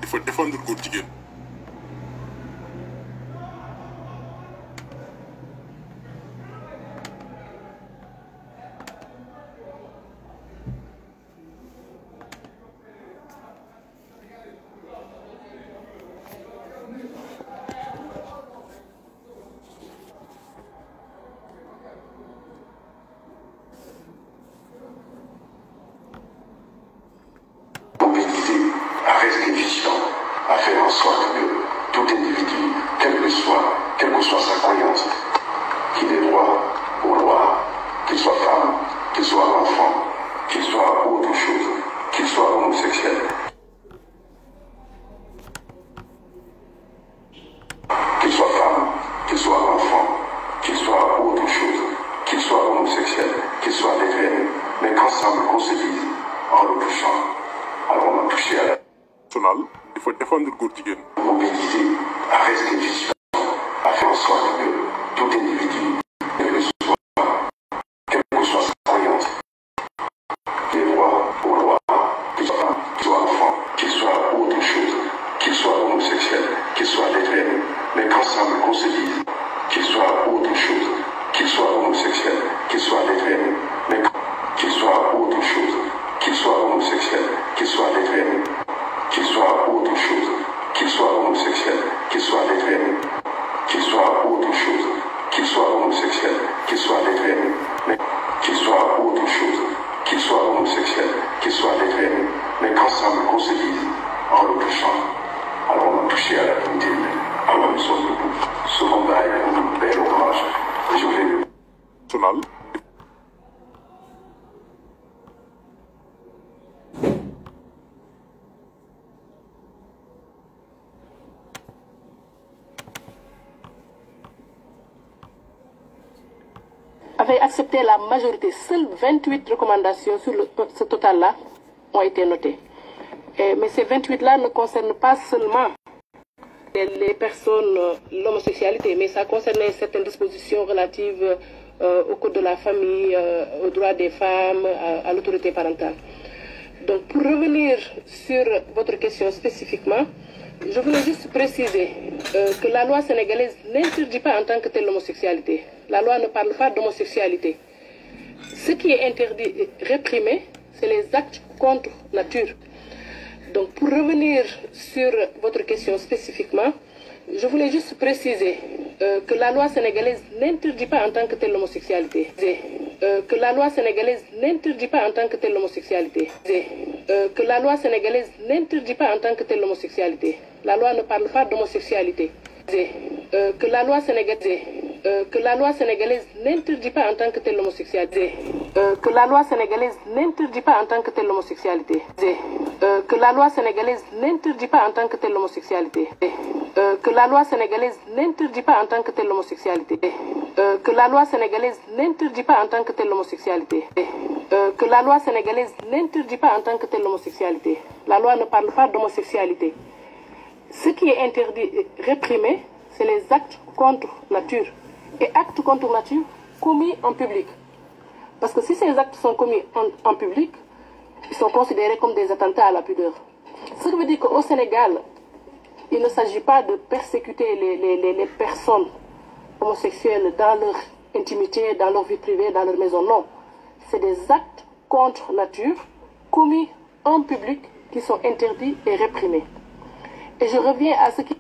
Il faut défendre le quotidien. Il faut défendre le quotidien. Mobilité à rester vigilant, à faire en sorte que tout individu, quel que soit sa croyance, des droits aux lois, qu'il soit enfant, qu'il soit autre chose, qu'il soit homosexuel, qu'il soit lesbien, mais qu'ensemble qu'on se dise qu'il soit autre chose, qu'il soit homosexuel, qu'il soit lesbien, mais qu'il soit autre chose, qu'il soit homosexuel, qu'il soit lesbien, qu'il soit autre chose, qu'il soit homosexuel, qu'il soit lesbien, qu'il soit autre chose, qu'il soit homosexuel, qu'il soit lesbien, mais qu'il soit autre chose, qu'il soit homosexuel, qu'il soit lesbien, mais qu'ensemble qu'on se dise en le touchant, alors on a touché à la dignité humaine, alors nous sommes debout. Ce combat est pour nous bel hommage. Je vais National. Avait accepté la majorité. Seules 28 recommandations sur ce total-là ont été notées. Mais ces 28-là ne concernent pas seulement les personnes, l'homosexualité, mais ça concernait certaines dispositions relatives au code de la famille, aux droits des femmes, à l'autorité parentale. Donc pour revenir sur votre question spécifiquement, je voulais juste préciser que la loi sénégalaise n'interdit pas en tant que telle l'homosexualité. La loi ne parle pas d'homosexualité. Ce qui est interdit et réprimé, c'est les actes contre nature. Donc pour revenir sur votre question spécifiquement, je voulais juste préciser que la loi sénégalaise n'interdit pas en tant que telle l'homosexualité. Que la loi sénégalaise n'interdit pas en tant que telle l'homosexualité. Que la loi sénégalaise n'interdit pas en tant que telle l'homosexualité. La loi ne parle pas d'homosexualité. Que la loi sénégalaise n'interdit pas en tant que telle l'homosexualité. Que la loi sénégalaise n'interdit pas en tant que telle l'homosexualité. Que la loi sénégalaise n'interdit pas en tant que telle l'homosexualité. Que la loi sénégalaise n'interdit pas en tant que telle l'homosexualité. Que la loi sénégalaise n'interdit pas en tant que telle l'homosexualité. Que la loi sénégalaise n'interdit pas en tant que telle l'homosexualité. La loi ne parle pas d'homosexualité. Ce qui est interdit et réprimé, c'est les actes contre nature. Et actes contre nature commis en public. Parce que si ces actes sont commis en public, ils sont considérés comme des attentats à la pudeur. Ce qui veut dire qu'au Sénégal, il ne s'agit pas de persécuter les personnes homosexuelles dans leur intimité, dans leur vie privée, dans leur maison. Non. C'est des actes contre nature commis en public qui sont interdits et réprimés. Et je reviens à ce qui...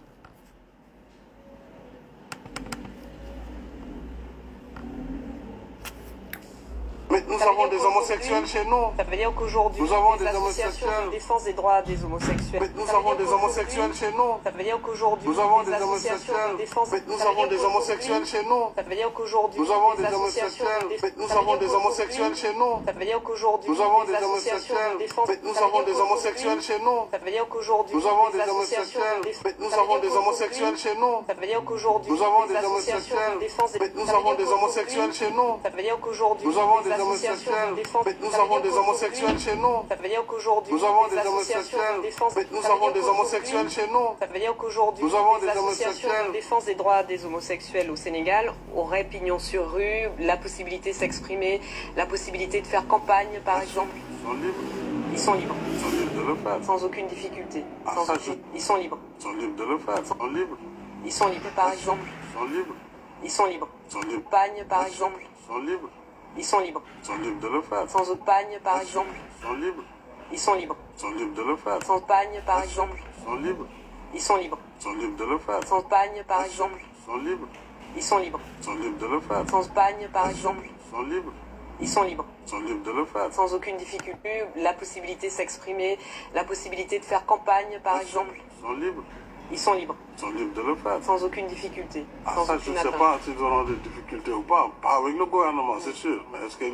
Mais nous nous avons des homosexuels chez nous. Ça veut dire qu'aujourd'hui, Nous avons les des associations homosexuels. de défense des droits des homosexuels. Mais nous avons des homosexuels chez nous. Ça veut dire qu'aujourd'hui, Nous avons les des associations homosexuels. de défense. Mais nous Ça veut avons dire des homosexuels chez nous. Ça veut dire qu'aujourd'hui, Nous avons les des associations homosexuels. de Mais nous ça veut avons dire des homosexuels chez nous. Ça veut dire qu'aujourd'hui, Nous avons les des associations homosexuels. de défense. Mais nous Ça veut avons dire des homosexuels chez nous. Ça veut dire qu'aujourd'hui, Nous avons les des associations homosexuels. de défense. Mais nous Ça veut avons dire des homosexuels chez nous. Ça veut dire qu'aujourd'hui, Nous avons les des associations homosexuels. de défense. Mais nous Ça veut avons dire des homosexuels chez nous. Ça veut dire qu'aujourd'hui, Nous avons les des associations homosexuels. de défense. Mais nous Ça veut avons dire des qu'aujourd'hui, homosexuels chez nous. Ça veut dire qu'aujourd'hui, Nous avons les des associations homosexuels. de défense. Mais nous Ça veut avons dire des qu'aujourd'hui, homosexuels chez nous. Ça veut dire qu'aujourd'hui, Nous avons les des associations homosexuels. de défense des droits des homosexuels au Sénégal auraient pignon sur rue, la possibilité de s'exprimer, la possibilité de faire campagne, par exemple. Ils sont libres. Ils sont libres, Ils sont libres de le faire. sans aucune difficulté. Ah, Sans ça, aucune- Ils sont libres. Ils sont libres de le faire. Ils sont libres. Ils sont libres, par exemple. Ils sont libres. Ils sont libres. Ils sont libres. Campagne, par exemple. Ils sont libres. Ils sont libres. Ils sont libres de le faire. Sans campagne, par exemple. Ils sont libres. Ils sont libres. Ils sont libres de le faire. Sans campagne, par exemple. Ils sont libres. Ils sont libres. Ils sont libres de le faire. Sans campagne, par exemple. Ils sont libres. Ils sont libres. Ils sont libres de le faire. Sans campagne, par exemple. Ils sont libres. Ils sont libres. Ils sont libres de le faire. Sans aucune difficulté, la possibilité de s'exprimer, la possibilité de faire campagne, par exemple. Ils sont libres. Ils sont libres. Ils sont libres de le faire. Sans aucune difficulté. Ah, Sans ça, je aucune ne sais atteinte. pas s'ils auront des difficultés ou pas. Pas avec le gouvernement, c'est sûr. Mais est-ce que...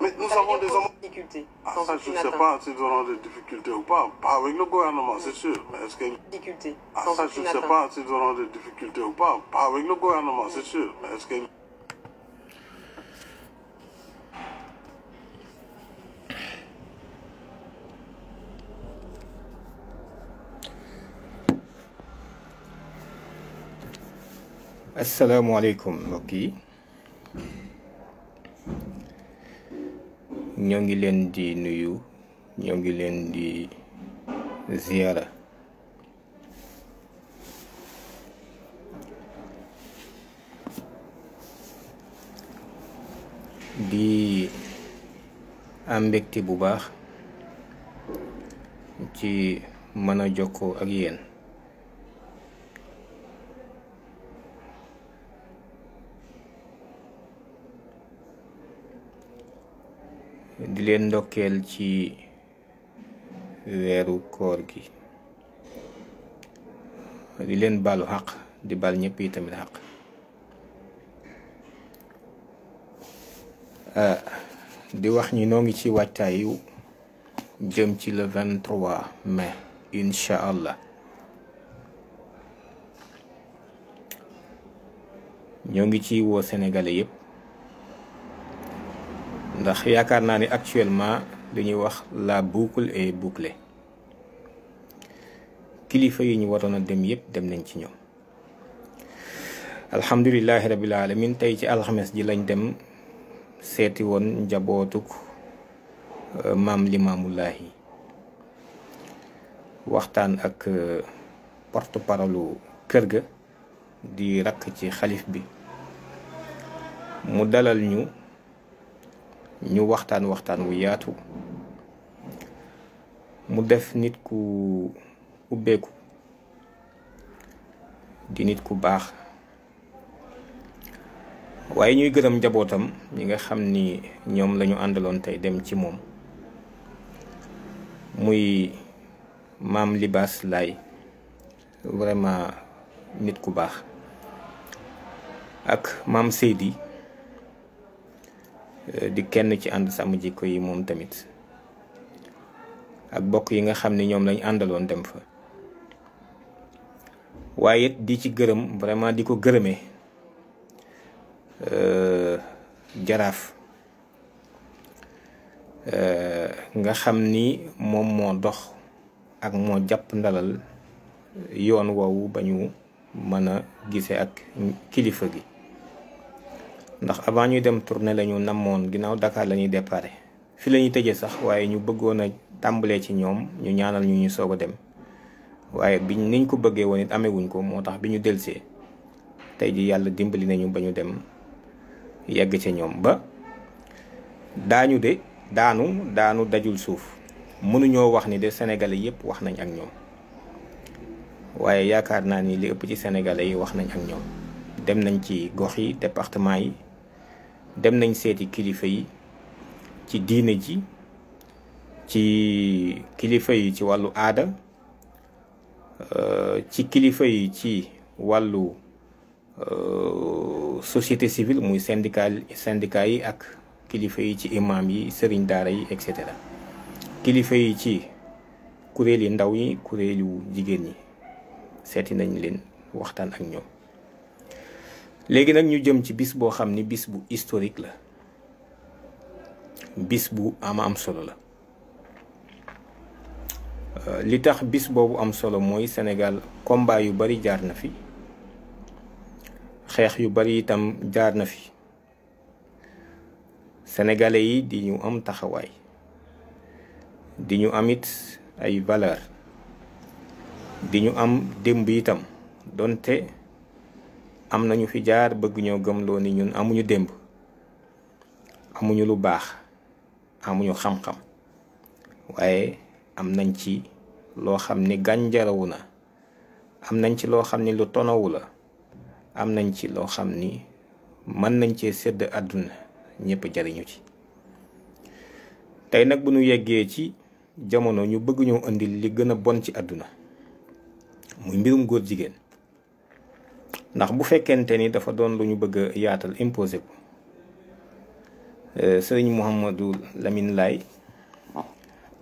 Mais nous Ça veut avons dire des sans homos... difficulté. Ah, Sans ça, je aucune ne sais atteinte. pas s'ils auront des difficultés ou pas. Pas avec le gouvernement, c'est sûr. Mais est-ce que... Difficulté. Ah, Sans ça, je aucune ne sais atteinte. pas s'ils auront des difficultés ou pas. Pas avec le gouvernement, c'est sûr. Mais est-ce que... asalaamaaleykum mbokk yi ñoo ngi leen di nuyu ñoo ngi leen di ziyaara di am mbégte bu baax ci mën a jokkoo ak yéen di leen ndokkeel ci weeru koor gi di leen baalu xaq di baal ñëpp yi tamit xaq di wax ñi noo ngi ci waajtaayu jëm ci le 23 mai incha allah ñoo ngi ci woo sénégalais yëpp ndax yaakaar naa ni actuellement li ñuy wax la boucle est bouclée kilifa yi ñu waroon a dem yëpp dem nañ ci ñoom alhamdulilahi rabil alamin tey ci alxames ji lañ dem seeti woon njabootuk maam limaamullaahi waxtaan ak porte parole kër ga di rakk ci xalif bi mu dalal ñu waxtaan wu yaatu mu def nit ku ubbeeku di nit ku baax waaye ñuy gërëm njabootam ñi nga xam ni ñoom lañu àndaloon tey dem ci moom muy maam Libaas Laay vraiment nit ku baax ak maam Seydi di kenn ci ànd sàmm jikko yi moom tamit ak bokk yi nga xam ni ñoom lañ àndaloon dem fa waaye it di ci gërëm vraiment di ko gërëmee jaraaf nga xam ni moom moo dox ak moo jàpp ndalal yoon woowu ba ñu mën a gise ak kilifa gi ndax avant ñuy dem tournée lañu namoon ginnaaw Dakar la ñuy déparé fi la ñuy tëjee sax waaye ñu bëggoon a tàmbalee ci ñoom ñu ñaanal ñu soog a dem waaye biñ niñ ko bëggee woon it amewuñ ko moo tax bi ñu delsee tey ji yàlla dimbali nañu ba ñu dem yegg ca ñoom ba daanu dajul suuf mënuñoo wax ni de sénégalais yépp wax nañ ak ñoom waaye yaakaar naa ni li ëpp ci sénégalais yi wax nañ ak ñoom dem nañ ci gox yi département yi dem nañ seeti kilifa yi ci diine ji, ci kilifa yi ci wàllu aada, ci kilifa yi ci wàllu société civile muy syndicat yi ak kilifa yi ci imam yi, sëriñ daara yi et cetera, kilifa yi ci kuréel yi ndaw yi, kuréelu jigéen ñi, seeti nañ leen waxtaan ak ñoom. léegi nag ñu jëm ci bis boo xam ni bis bu historique la, bis bu am solo la. li tax bis boobu am solo mooy Sénégal combat yu bari jaar na fi, xeex yu bari itam jaar na fi. sénégalais yi di ñu am taxawaay, di ñu amit ay valeur, di ñu am démb itam, donte am nañu fi jaar bëgg ñoo gëmloo ni ñun amuñu démb, amuñu lu baax, amuñu xam-xam, waaye am nañ ci loo xam ni gànjarawu na, am nañ ci loo xam ni lu tonawu la, am nañ ci loo xam ni mën nañ cee sédd àdduna ñëpp jariñu ci. tey nag bu ñu yeggee ci jamono ñu bëgg ñoo indil li gën a bon ci àdduna muy mbirum góor jigéen, ndax bu fekkente ni dafa doon lu ñu bëgg a yaatal imposé ko, sëriñ Mouhamadou Lamine Laye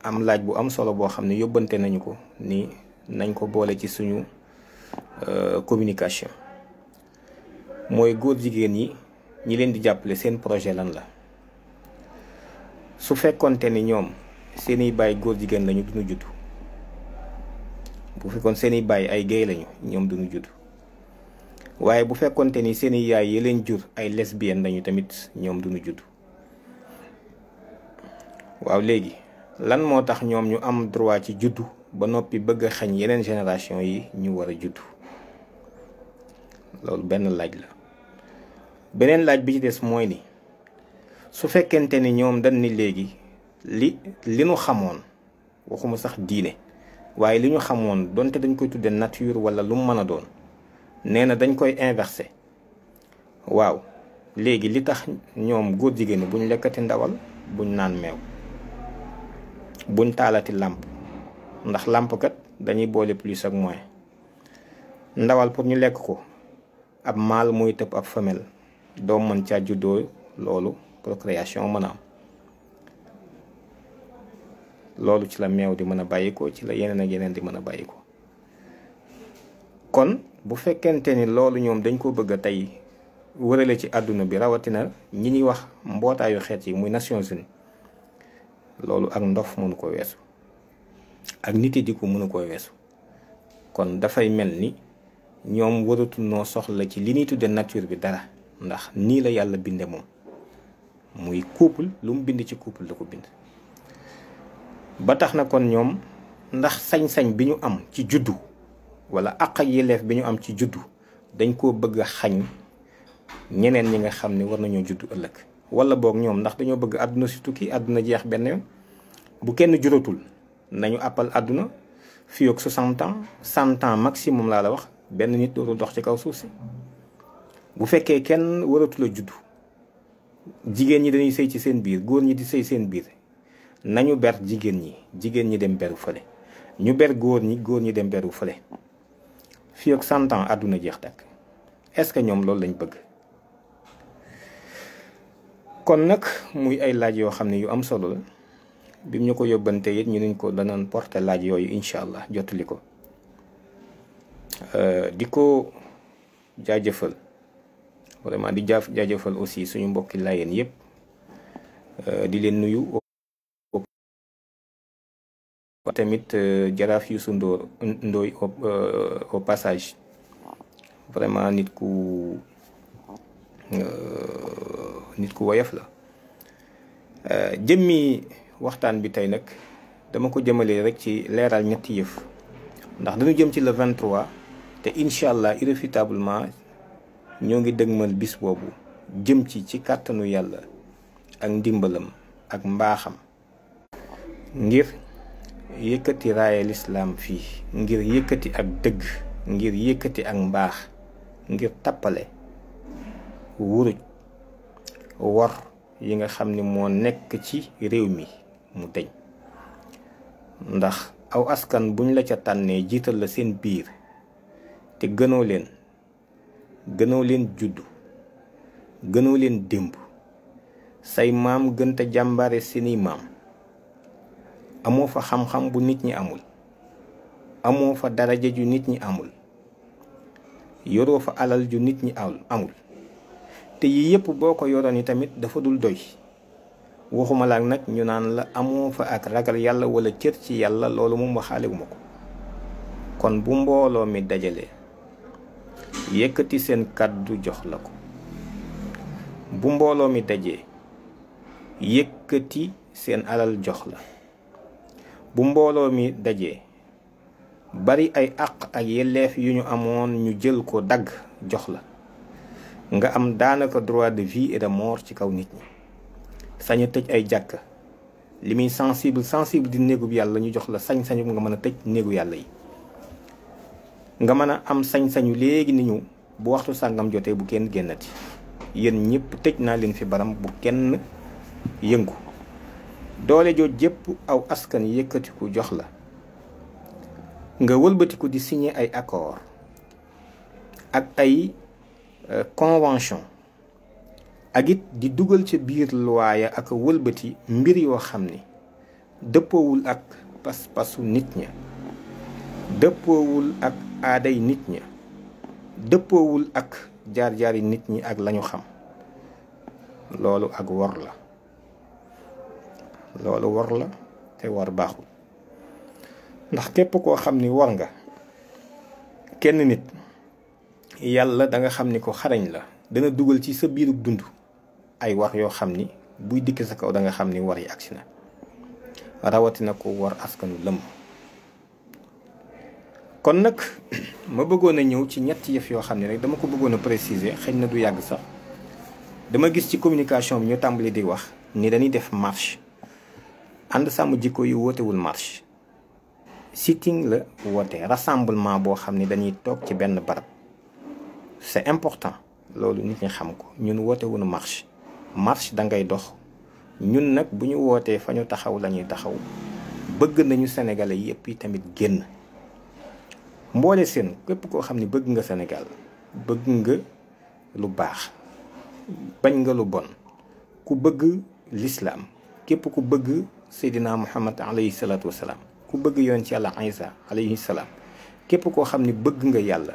am laaj bu am solo boo xam ne yóbbante nañu ko ni nañ ko boole ci suñu communication. mooy góor jigéen yi ñi leen di jàppale seen projet lan la. su fekkonte ni ñoom seeni baay góor jigéen lañu duñu judd, bu fekkoon seeni baay ay gay lañu ñoom duñu judd, waaye bu fekkonte ni seeni yaay yi leen jur ay lesbienne lañu tamit ñoom duñu judd. waaw léegi lan moo tax ñoom ñu am droit ci juddu ba noppi bëgg a xañ yeneen génération yi ñu war a juddu? loolu benn laaj la. beneen laaj bi ci des mooy ni su fekkente ni ñoom dañ ni léegi li ñu xamoon, waxuma sax diine, waaye li ñu xamoon donte dañ koy tudde nature wala lu mu mën a doon, nee na dañ koy inversé. waaw léegi li tax ñoom góor jigéen ñi buñ lekkati ndawal, buñ naan meew, buñ taalati làmp, ndax làmp kat dañuy boole plus ak moins. ndawal pour ñu lekk ko, ab mâle muy tëb ab femelle doom mën caa juddoo, loolu procréation mën a am. loolu ci la meew di mën a bàyyikoo, ci la yeneen ak yeneen di mën a bàyyikoo. kon bu fekkente ni loolu ñoom dañ ko bëgg a tey wërale ci àdduna bi, rawatina ñi ñuy wax mbootaayu xeet yi muy Nations Unies, loolu ak ndof mënu ko weesu, ak nit yi di ko mënu ko weesu. kon dafay mel ni ñoom waratul noo soxla ci li ñuy tudde nature bi dara, ndax nii la yàlla binde moom. muy couple, lu mu bind ci couple la ko bind. ba tax na kon ñoom ndax sañ-sañ bi ñu am ci juddu wala àq ak yelleef bi ñu am ci juddu dañ koo bëgg a xañ ñeneen ñi nga xam ne war nañoo juddu ëllëg. wala boog ñoom ndax dañoo bëgg àdduna si tukki, àdduna jeex benn yoon, bu kenn juratul nañu àppal àdduna fii ak 60 ans 100 ans maximum laa la wax, benn nit dootul dox ci kaw suuf si. bu fekkee kenn waratul a juddu, jigéen ñi dañuy sëy ci seen biir, góor ñi di sëy seen biir, nañu ber jigéen ñi dem beru fële, ñu ber góor ñi dem beru fële. fii ak 100 ans àdduna jeex takk. est-ce que ñoom loolu lañ bëgg? kon nag muy ay laaj yoo xam ne yu am solo la. bi ñu ko yóbbante it ñu nuñ ko danañ porter laaj yooyu incha allah jottali ko. di ko jaajëfal vraiment di jaajëfal aussi suñu mbokki Laayeen yépp, di leen nuyu. tamit jaraaf Youssou Ndoye au passage, vraiment nit ku woyof la. jëmmi waxtaan bi tey nag dama ko jëmale rek ci leeral ñetti yëf, ndax dañu jëm ci le 23 te incha allah irréfutablement ñoo ngi dëgmal bis boobu jëm ci kàttanu yàlla ak ndimbalam ak mbaaxam ngir yëkkati raaya lislaam fii, ngir yëkkati ak dëgg, ngir yëkkati ak mbaax, ngir tappale, wuruj, wor, yi nga xam ni moo nekk ci réew mi mu deñ ndax aw askan buñ la ca tànnee jiital la seen biir te gënoo leen juddu gënoo leen démb say maam gënta jàmbare seeni maam amoo fa xam-xam bu nit ñi amul amoo fa daraja ju nit ñi amul yoroo fa alal ju nit ñi amul te yii yépp boo ko yoroon yi tamit dafa dul doy waxuma la nag ñu naan la amoo fa ak ragal yàlla wala cër ci yàlla loolu moom waxaale wu ma ko kon bu mbooloo mi dajalee yëkkati seen kàddu jox la ko bu mbooloo mi dajee yëkkati seen alal jox la bu mbooloo mi dajee bari ay àq ak yelleef yu ñu amoon ñu jël ko dagg jox la nga am daanaka droit de vie et de mort ci kaw nit ñi sañ a tëj ay jàkka li muy sensible di néegub yàlla ñu jox la sañ-sañu nga mën a tëj néegu yàlla yi nga mën a am sañ-sañu léegi ni ñu bu waxtu sàngam jotee bu kenn génnati yéen ñëpp tëj naa leen fi baram bu kenn yëngu doole jooj jépp aw askan yëkkatiku jox la nga wëlbatiku di signer ay accord ak ay convention ak it di dugal ca biir luwaaya ak wëlbati mbir yoo xam ni dëppoowul ak pas-pasu nit ña dëppoowul ak aaday nit ña dëppoowul ak jaar-jaari nit ñi ak lañu xam loolu ak wor la loolu wor la te wor baaxul ndax képp koo xam ni wor nga kenn nit yàlla da nga xam ni ko xarañ la dana dugal ci sa biiru dund ay wax yoo xam ni buy dikk sa kaw da nga xam ni war yi agsi na rawatina ko war askanu lëmm kon nag ma bëggoon a ñëw ci ñetti yëf yoo xam ne rek dama ko bëggoon a préciser xëy na du yàgg sax dama gis ci communication bi ñu tàmbali di wax ni dañuy def marche ànd sàmm jikko yi wootewul marche sitting la woote rassemblement boo xam ni dañuy toog ci benn barab c'est important loolu nit ñi xam ko ñun wootewuñu marche da ngay dox ñun nag bu ñu wootee fa ñu taxaw la ñuy taxaw bëgg nañu sénégalais yépp yi tamit génn mboole seen képp koo xam ni bëgg nga Sénégal bëgg nga lu baax bañ nga lu bon ku bëgg l'islam képp ku bëgg Seydina Muhammad alayhi salaatu wasalaam ku bëgg yoon ci yàlla Isa alayhi salaam képp koo xam ni bëgg nga yàlla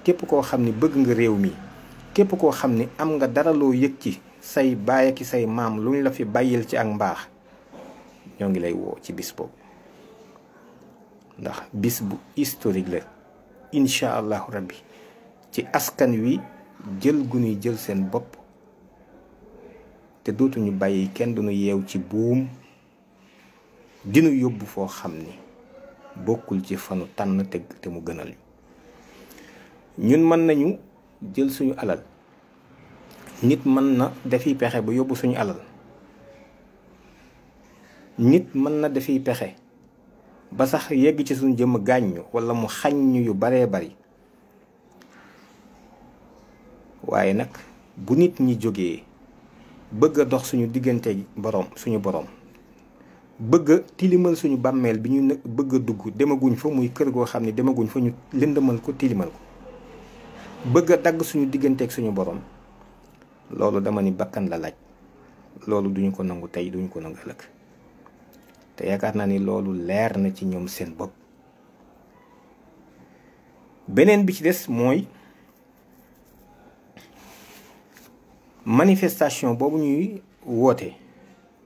képp koo xam ni bëgg nga réew mi képp koo xam ni am nga dara loo yëg ci say baay ak say maam lu ñu la fi bàyyil ci ak mbaax ñoo ngi lay woo ci bis boobu ndax bis bu historique la incha allahu rabbi ci askan wi jël gu ñuy jël seen bopp te dootuñu bàyyi kenn duñu yeew ci buum dinu yóbbu foo xam ni bokkul ci fanu tànn te mu gënal ñun mën nañu jël suñu alal nit mën na defi pexe ba yóbbu suñu alal nit mën na defi pexe ba sax yegg ci suñu jëmm gaaññu wala mu xaññu yu baree bari waaye nag bu nit ñi jógee bëgg a dox suñu diggante suñu boroom bëgg a tilimal suñu bàmmeel bi ñu bëgg a dugg demaguñ fa muy kër goo xam ne demaguñ fa ñu lëndëmal ko tilimal ko bëgg a dagg suñu digganteeg suñu boroom loolu dama ni bakkan la laaj loolu duñu ko nangu tey duñu ko nangu ëllëg te yaakaar naa ni loolu leer na ci ñoom seen bopp beneen bi ci des mooy manifestation boobu ñuy woote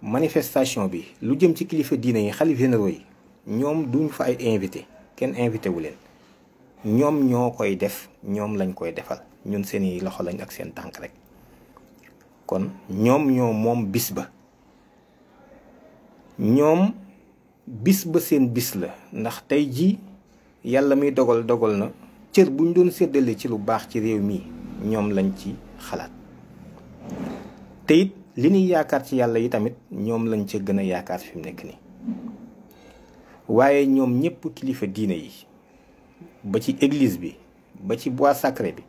manifestation bi lu jëm ci kilifa diine yi xalif généraux yi ñoom duñ fa ay invité kenn invité wu leen ñoom ñoo koy def ñoom lañ koy defal ñun seeni loxo lañ ak seen tànk rek kon ñoom ñoo moom bis ba ñoom bis ba seen bis la ndax tey ji yàlla muy dogal na cër buñ doon séddale ci lu baax ci réew mi ñoom lañ ci xalaat te it li ñuy yaakaar ci yàlla yi tamit ñoom lañ ca gën a yaakaar fi mu nekk nii waaye ñoom ñëpp kilifa diine yi ba ci église bi ba ci bois sacré bi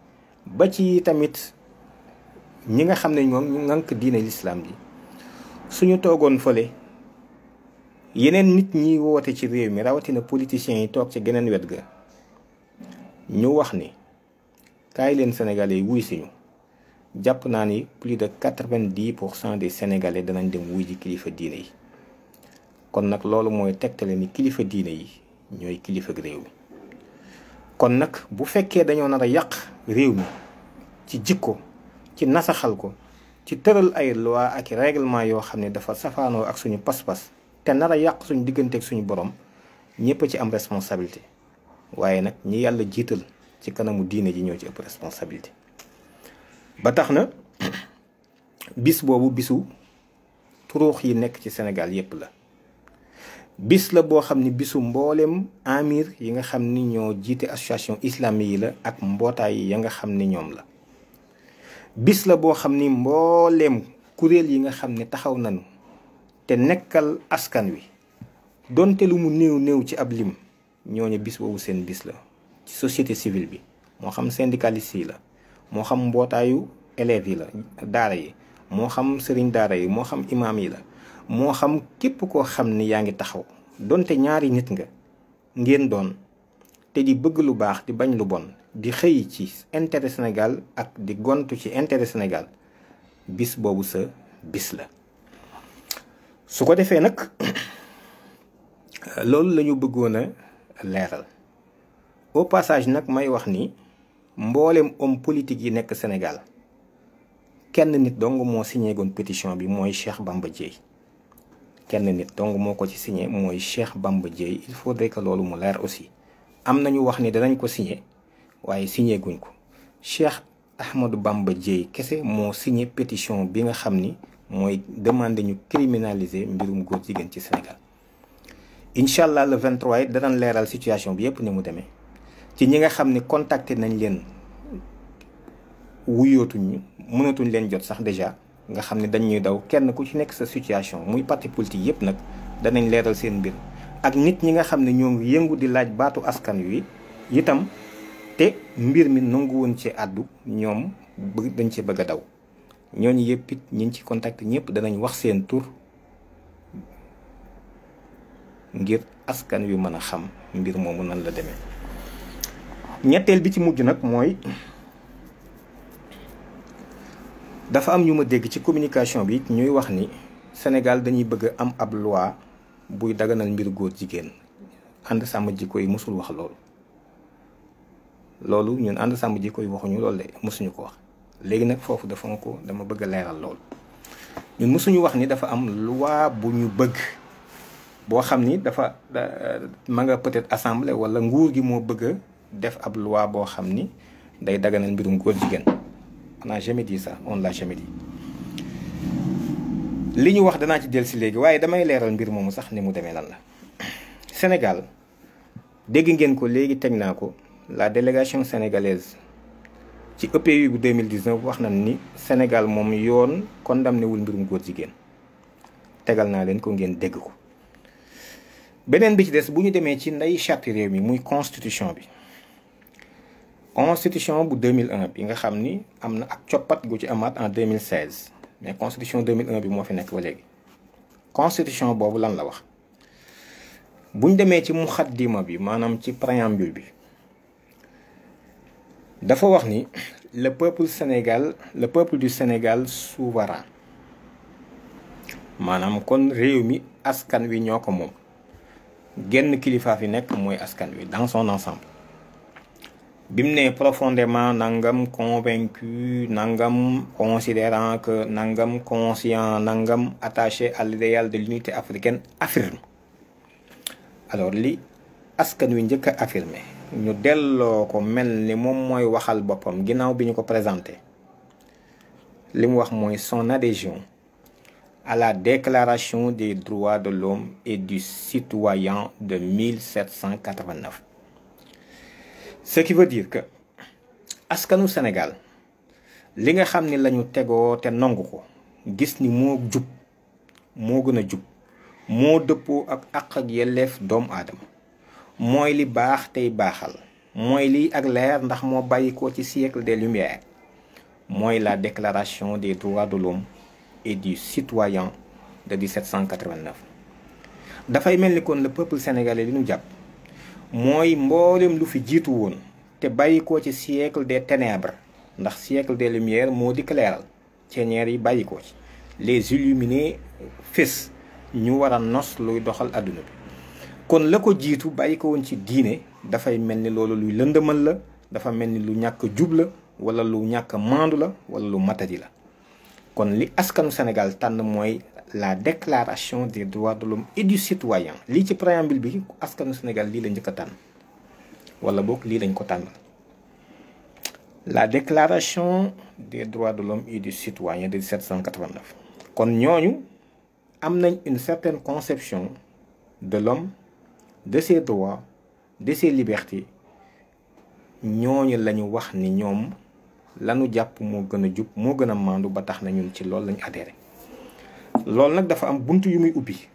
ba ci tamit ñi nga xam ne ñoom ñu ngànk diine l'islam bi suñu toogoon fële yeneen nit ñi woote ci réew mi rawatina politiciens yi toog ci geneen wet ga ñu wax ni kaay leen sénégalais yi wuy siñu jàpp naa ni plus de 90% des sénégalais danañ dem wuy ji kilifa diine yi. kon nag loolu mooy tegtale ni kilifa diine yi ñooy kilifa réew mi kon nag bu fekkee dañoo nar a yàq réew mi ci jikko ci nasaxal ko ci tëral ay loi ak règlement yoo xam ne dafa safaanoo ak suñu pas-pas te nar a yàq suñu diggante ak suñu borom ñëpp ci am responsabilité waaye nag ñi yàlla jiital ci kanamu diine ji ñoo ci ëpp responsabilité. ba tax na bis boobu bisu turuux yi nekk ci Sénégal yépp la. bis la boo xam ni bisu mboolem amir yi nga xam ni ñoo jiite association islamique yi la ak mbootaay ya nga xam ni ñoom la. bis la boo xam ni mbooleem kuréel yi nga xam ne taxaw nañu te nekkal askan wi donte lu mu néew ci ab lim ñooñu bis boobu seen bis la ci société civile bi moo xam syndicaliste yi la moo xam mbootaayu élèves yi la daara yi moo xam sëriñ daara yi moo xam imaam yi la moo xam képp koo xam ni yaa ngi taxaw donte ñaari nit nga ngeen doon te di bëgg lu baax di bañ lu bon di xëy ci intérêt Sénégal ak di gontu ci intérêt Sénégal bis boobu sa bis la. su ko defee nag loolu la ñu bëggoon a leeral au passage nag may wax ni mboolem homme politique yi nekk Sénégal kenn nit dong moo signé goon pétition bi mooy Cheikh Bamba Dièye. kenn nit dong moo ko ci signé mooy Cheikh Bamba Dièye il faudrait que loolu mu leer aussi am nañu wax ni danañ ko signé waaye signé guñ ko Cheikh Ahmadou Bamba Dièye kese moo signé pétition bi nga xam ni mooy demandé ñu criminaliser mbirum góor jigéen ci Sénégal. incha allah le 23 it danañ leeral situation bi yépp ni mu demee ci ñi nga xam ni contacté nañ leen wuyootuñ mënatuñ leen jot sax déjà. nga xam ne dañuy daw kenn ku ci nekk sa situation muy parti politique yépp nag danañ leeral seen mbir ak nit ñi nga xam ne ñoo ngi yëngu di laaj baatu askan wi itam te mbir mi nangu woon ci àddu ñoom dañ ci bëgg a daw ñooñu yépp it ñi ci contact ñëpp danañ wax seen tur ngir askan wi mën a xam mbir moomu nan la demee. ñetteel bi ci mujj nag mooy dafa am ñu ma dégg ci communication bi ñuy wax ni Sénégal dañuy bëgg am ab loi buy daganal mbir góor jigéen ànd sàmm jikko yi mosul wax loolu ñun ànd sàmm jikko yi waxuñu loolu de mosuñu ko wax. léegi nag foofu dama bëgg a leeral loolu ñun mosuñu wax ni dafa am loi bu ñu bëgg boo xam ni dafa ma nga peut-être assemblée wala nguur gi moo bëgg a def ab loi boo xam ni day daganal mbirum góor jigéen. on n'a jamais dit ça, on l'a jamais dit. li ñu wax danaa ci dellusi léegi waaye damay leeral mbir moomu sax ni mu demee lan la. Sénégal dégg ngeen ko léegi teg naa ko la délégation sénégalaise ci EPU bu 2019 wax nañ ni Sénégal moom yoon condamné wul mbirum góor jigéen tegal naa leen ko ngeen dégg ko. beneen bi ci des bu ñu demee ci ndey charte réew mi muy constitution bi. constitution bu 2001 bi nga xam ni am na ak coppat gu ci amaat en 2016 mais constitution 2001 bi moo fi nekk ba léegi. constitution boobu lan la wax buñ demee ci muxaddima bi maanaam ci préambule bi dafa wax ni le peuple du Sénégal souverain maanaam kon réew mi askan wi ñoo ko moom genn kilifa fi nekk mooy askan wi dans son ensemble. bi mu ne profondément nangam convaincu nangam considérant que nangam conscient nangam attaché à l'idéal de l'unité africaine affirme. alors li askan wi njëkk a affirmé ñu delloo ko mel ni moom mooy waxal boppam ginnaaw bi ñu ko présenté li mu wax mooy son adhésion à la déclaration des droits de l'homme et du citoyen de 1789. ce qui veut dire que askanu Sénégal li nga xam ni lañu tegoo te nangu ko gis ni moo jub moo gën a jub moo dëppoo ak àq ak yelleef doomu aadama mooy li baax tey baaxal mooy lii ak leer ndax moo bàyyi ko ci siècle des Lumières mooy la déclaration des droits de l'homme et du citoyen de 1789 dafay mel ni kon le peuple sénégalais li ñu jàpp mooy mboolem lu fi jiitu woon te bàyyi ko ci siècle des ténèbres ndax siècle des lumières moo di leeral ceeñeer yi bàyyi ko ci les illuminés fés ñu war a nos luy doxal àdduna bi kon la ko jiitu bàyyi ko woon ci diine dafay mel ni loolu luy lëndëmal la dafa mel ni lu ñàkk jub la wala lu ñàkk maandu la wala lu matadi la kon li askanu Sénégal tànn mooy la déclaration des droits de l'homme et du citoyen lii ci préambule bi askanu Sénégal lii la njëkk a tànn wala boog lii lañ ko tànn la déclaration des droits de l'homme et du citoyen de 1789 kon ñooñu am nañ une certaine conception de l'homme de ses droits de ses libertés ñooñu lañu wax ni ñoom lañu jàpp moo gën a jub moo gën a maandu ba tax na ñun ci loolu lañu adhéré loolu nag dafa am bunt yu muy ubbi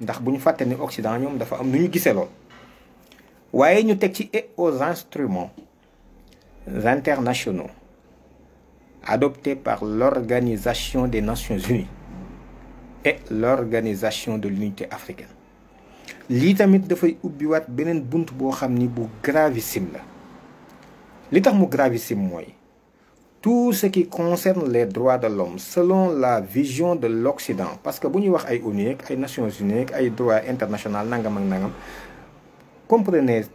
ndax bu ñu fàtte ni Occident ñoom dafa am nu ñu gisee lool waaye ñu teg ci et aux instruments internationaux adoptés par l'Organisation des Nations Unies et l'Organisation de l'Unité africaine lii tamit dafay ubbiwaat beneen bunt boo xam ni bu gravissime la li tax mu gravissime mooy tout ce qui concerne les droits de l'homme selon la vision de l'Occident parce que bu ñuy wax ay ONU ak ay Nations Unies ak ay droit international nangam ak nangam comprenez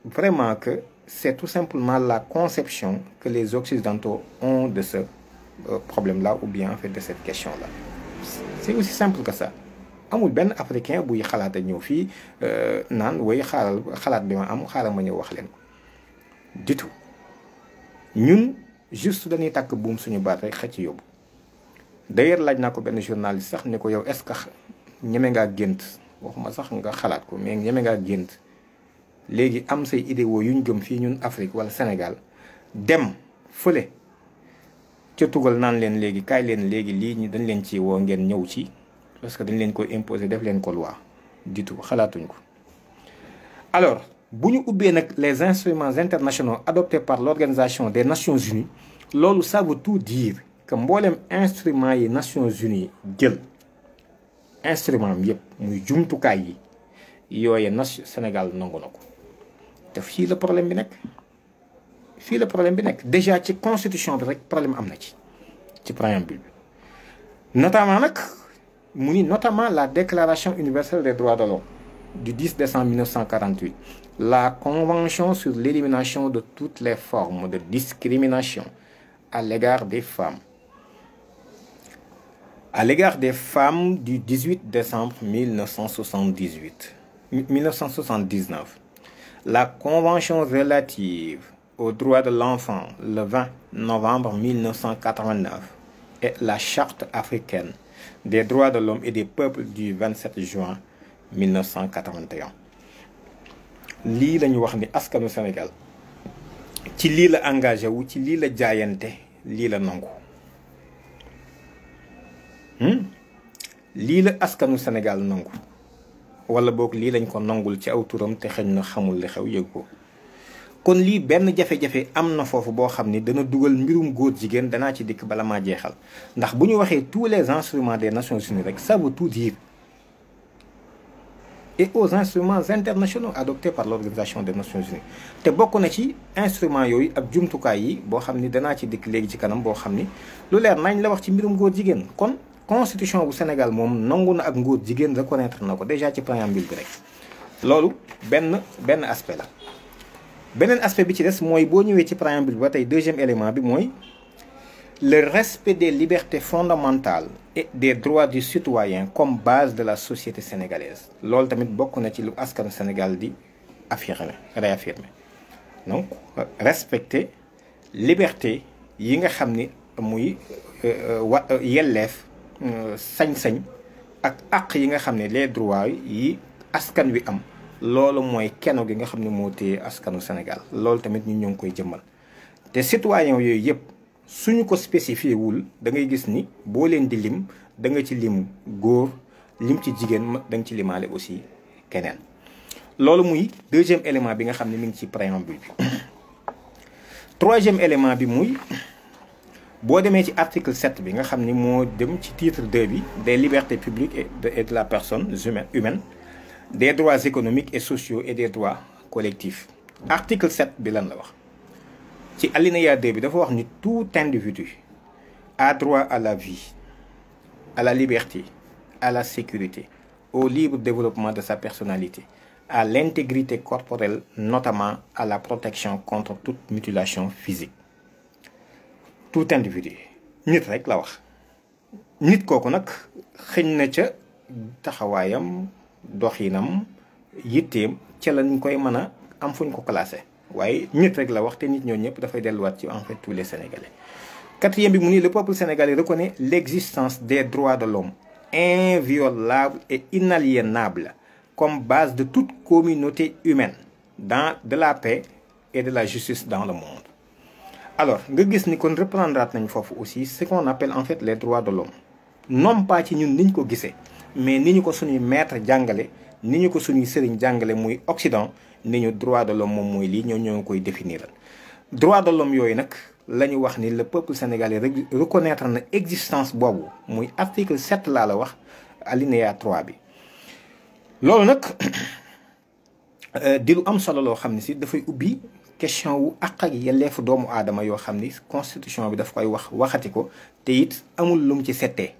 vraiment que c'est tout simplement la conception que les Occidentaux ont de ce problème-là ou bien en fait de cette question-là c'est aussi simple que ça amul benn africain buy xalaat a ñëw fii naan way xalaat bi ma am xaaral ma ñëw wax leen ko du tout ñun juste dañuy takk buum suñu baat rek xëcc yóbbu d'ailleurs laaj naa ko benn journaliste sax ne ko yow est-ce que ñeme ngaa gént waxuma sax nga xalaat ko mais ñeme ngaa gént léegi am say idéaux yu ñu gëm fii ñun Afrique wala Sénégal dem fële ca tugal naan leen léegi kaay leen léegi lii ñu dañ leen ci woo ngeen ñëw ci parce que dañ leen ko imposer def leen ko loi du tout xalaatuñ ko alors bu ñu ubbee nag les instruments internationaux adoptés par l'Organisation des Nations Unies loolu ça veut tout dire que mboolem instruments yi Nations Unies jël instrument am yëpp muy jumtukaay yi yooye Sénégal nangu na ko te fii la problème bi nekk déjà ci constitution bi rek problème am na ci préambule bi notamment nag mu ni notamment la déclaration universelle des droits de l'homme du 10 décembre 1948 la convention sur l'élimination de toutes les formes de discrimination à l'égard des femmes du 18 décembre 1979 la convention relative aux droits de l'enfant le 20 novembre 1989 et la charte africaine des droits de l'homme et des peuples du 27 juin 1981 lii lañu wax ni askanu Sénégal ci lii la engagé wu ci lii la jaayante lii la nangu lii la askanu Sénégal nangu wala boog lii lañ ko nangul ci aw turam te xëñ na xamul li xew yëg ko kon lii benn jafe-jafe am na foofu boo xam ni dana dugal mbirum góor jigéen danaa ci dikk bala maa jeexal ndax bu ñu waxee tous les instruments des Nations Unies rek ça veut tout dire et aux instruments internationaux adoptés par l'Organisation des Nations Unies te bokk na ci instruments yooyu ak jumtukaay yi boo xam ni danaa ci dikk léegi ci kanam boo xam ni lu leer nañ la wax ci mbirum góor jigéen kon constitution bu Sénégal moom nangu na ak ngóor jigéen reconnaître na ko déjà ci préambule bi rek loolu benn aspect la beneen aspect bi ci des mooy boo ñëwee ci préambule bi ba tey deuxième élément bi mooy le respect des libertés fondamentales et des droits du citoyen comme base de la société sénégalaise loolu tamit bokk na ci lu askanu Sénégal di réaffirmer donc respecter liberté yi nga xam ni muy yelleef sañ-sañ ak àq yi nga xam ne les droits yi askan wi am loolu mooy keno gi nga xam ne moo téye askanu Sénégal loolu tamit ñu ngi koy jëmmal te citoyen yooyu yëpp suñu ko spécifié wul da ngay gis ni boo leen di lim da nga ci lim góor lim ci jigéen da nga ci limaale aussi keneen loolu muy deuxième élément bi nga xam ne mi ngi ci préambule bi troisième élément bi muy boo demee ci article 7 bi nga xam ni moo dem ci titre 2 bi des libertés publiques et de la personne humaine des droits économiques et sociaux et des droits collectifs. Article 7 bi lan la wax ci alinéa 2 bi dafa wax ni tout individu a droit à la vie, à la liberté, à la sécurité, au libre développement de sa personnalité, à l'intégrité corporelle, notamment à la protection contre toute mutilation physique. Tout individu nit rek la wax nit kooku nag xëñ na ca taxawaayam doxinam yitteem ca lañ koy mën a am fuñ ko classé waaye nit rek la wax te nit ñooñu ñëpp dafay delluwaat ci en fait tous les Sénégalais. Quatrième bi mu ni le peuple sénégalais reconnaît l'existence des droits de l'homme inviolables et inaliénables comme base de toute communauté humaine de la paix et de la justice dans le monde. Alors nga gis ni kon reprendre nañ foofu aussi ce qu'on appelle en fait les droits de l'homme non pas ci ñun niñ ko gisee mais ni ñu ko suñuy maître jàngale ni ñu ko suñuy sëriñ jàngale muy Occident ni ñu droit de l'homme moom mooy lii ñoo koy définir. Droit de l'homme yooyu nag la ñu wax ni le peuple sénégalais reconnaître na existence boobu muy article 7 laa la wax alinéa 3 bi. loolu nag di lu am solo loo xam ne si dafay ubbi question wu àq ak yelleefu doomu aadama yoo xam ni constitution bi daf koy waxati ko te it amul lu mu ci settee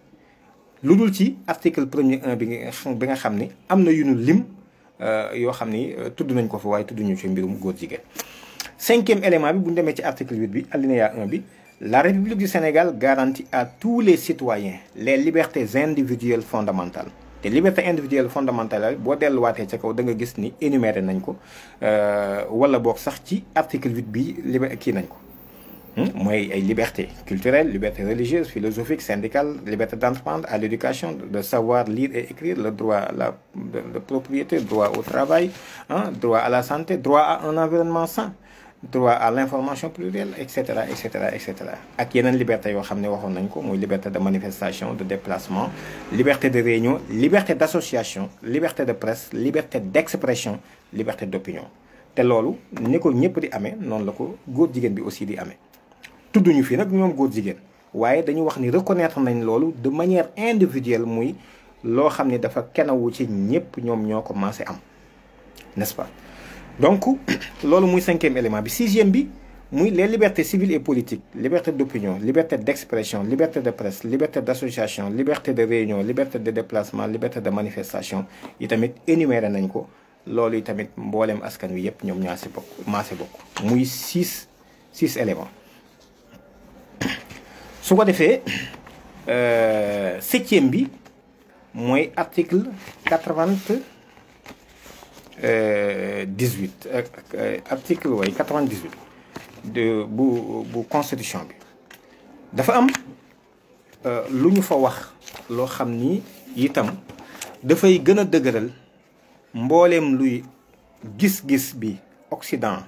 lu dul ci article 1er bi nga xam ni am na yu nu lim yoo xam ni tudd nañ ko fa waaye tudduñu ci mbirum góor jigéen. 5e élément bi bu ñu demee ci article 8 bi alinéa 1 bi la République du Sénégal garantit à tous les citoyens les libertés individuelles fondamentales. te liberté individuelle fondamentale boo delluwaatee ca kaw da nga gis ni énuméré nañ ko wala boog sax ci article 8 bi kii nañ ko mooy ay liberté culturelle, liberté religieuse, philosophique, syndicale, liberté d'entreprendre, à l'éducation, de savoir lire et écrire, le droit à la de propriété, droit au travail, droit à la santé, droit à un environnement sain, droit à l'information plurielle, etc., etc., etc. ak yeneen liberté yoo xam ne waxoon nañ ko muy liberté de manifestation, de déplacement, liberté de réunion, liberté d'association, liberté de presse, liberté d'expression, liberté d'opinion. te loolu ni ko ñëpp di amee noonu la ko góor jigéen bi aussi di amee tudduñu fii nag ñoom góor jigéen waaye dañu wax ni reconnaître nañ loolu de manière individuelle muy loo xam ne dafa kenawu ci ñëpp ñoom ñoo commencé am, n'est-ce pas? Donc loolu muy 5e élément bi. 6e bi muy les libertés civiles et politiques, liberté d'opinion, liberté d'expression, liberté de presse, liberté d'association, liberté de réunion, liberté de déplacement, liberté de manifestation yi tamit énuméré nañ ko. loolu yi tamit mboolem askan wi yëpp ñoom ñaa si bokk maase bokk muy 6 éléments. su ko defee 7e bi mooy article 98 article 98 de bu constitution bi dafa am lu ñu fa wax loo xam ni itam dafay gën a dëgëral mbooleem luy gis-gis bi Occident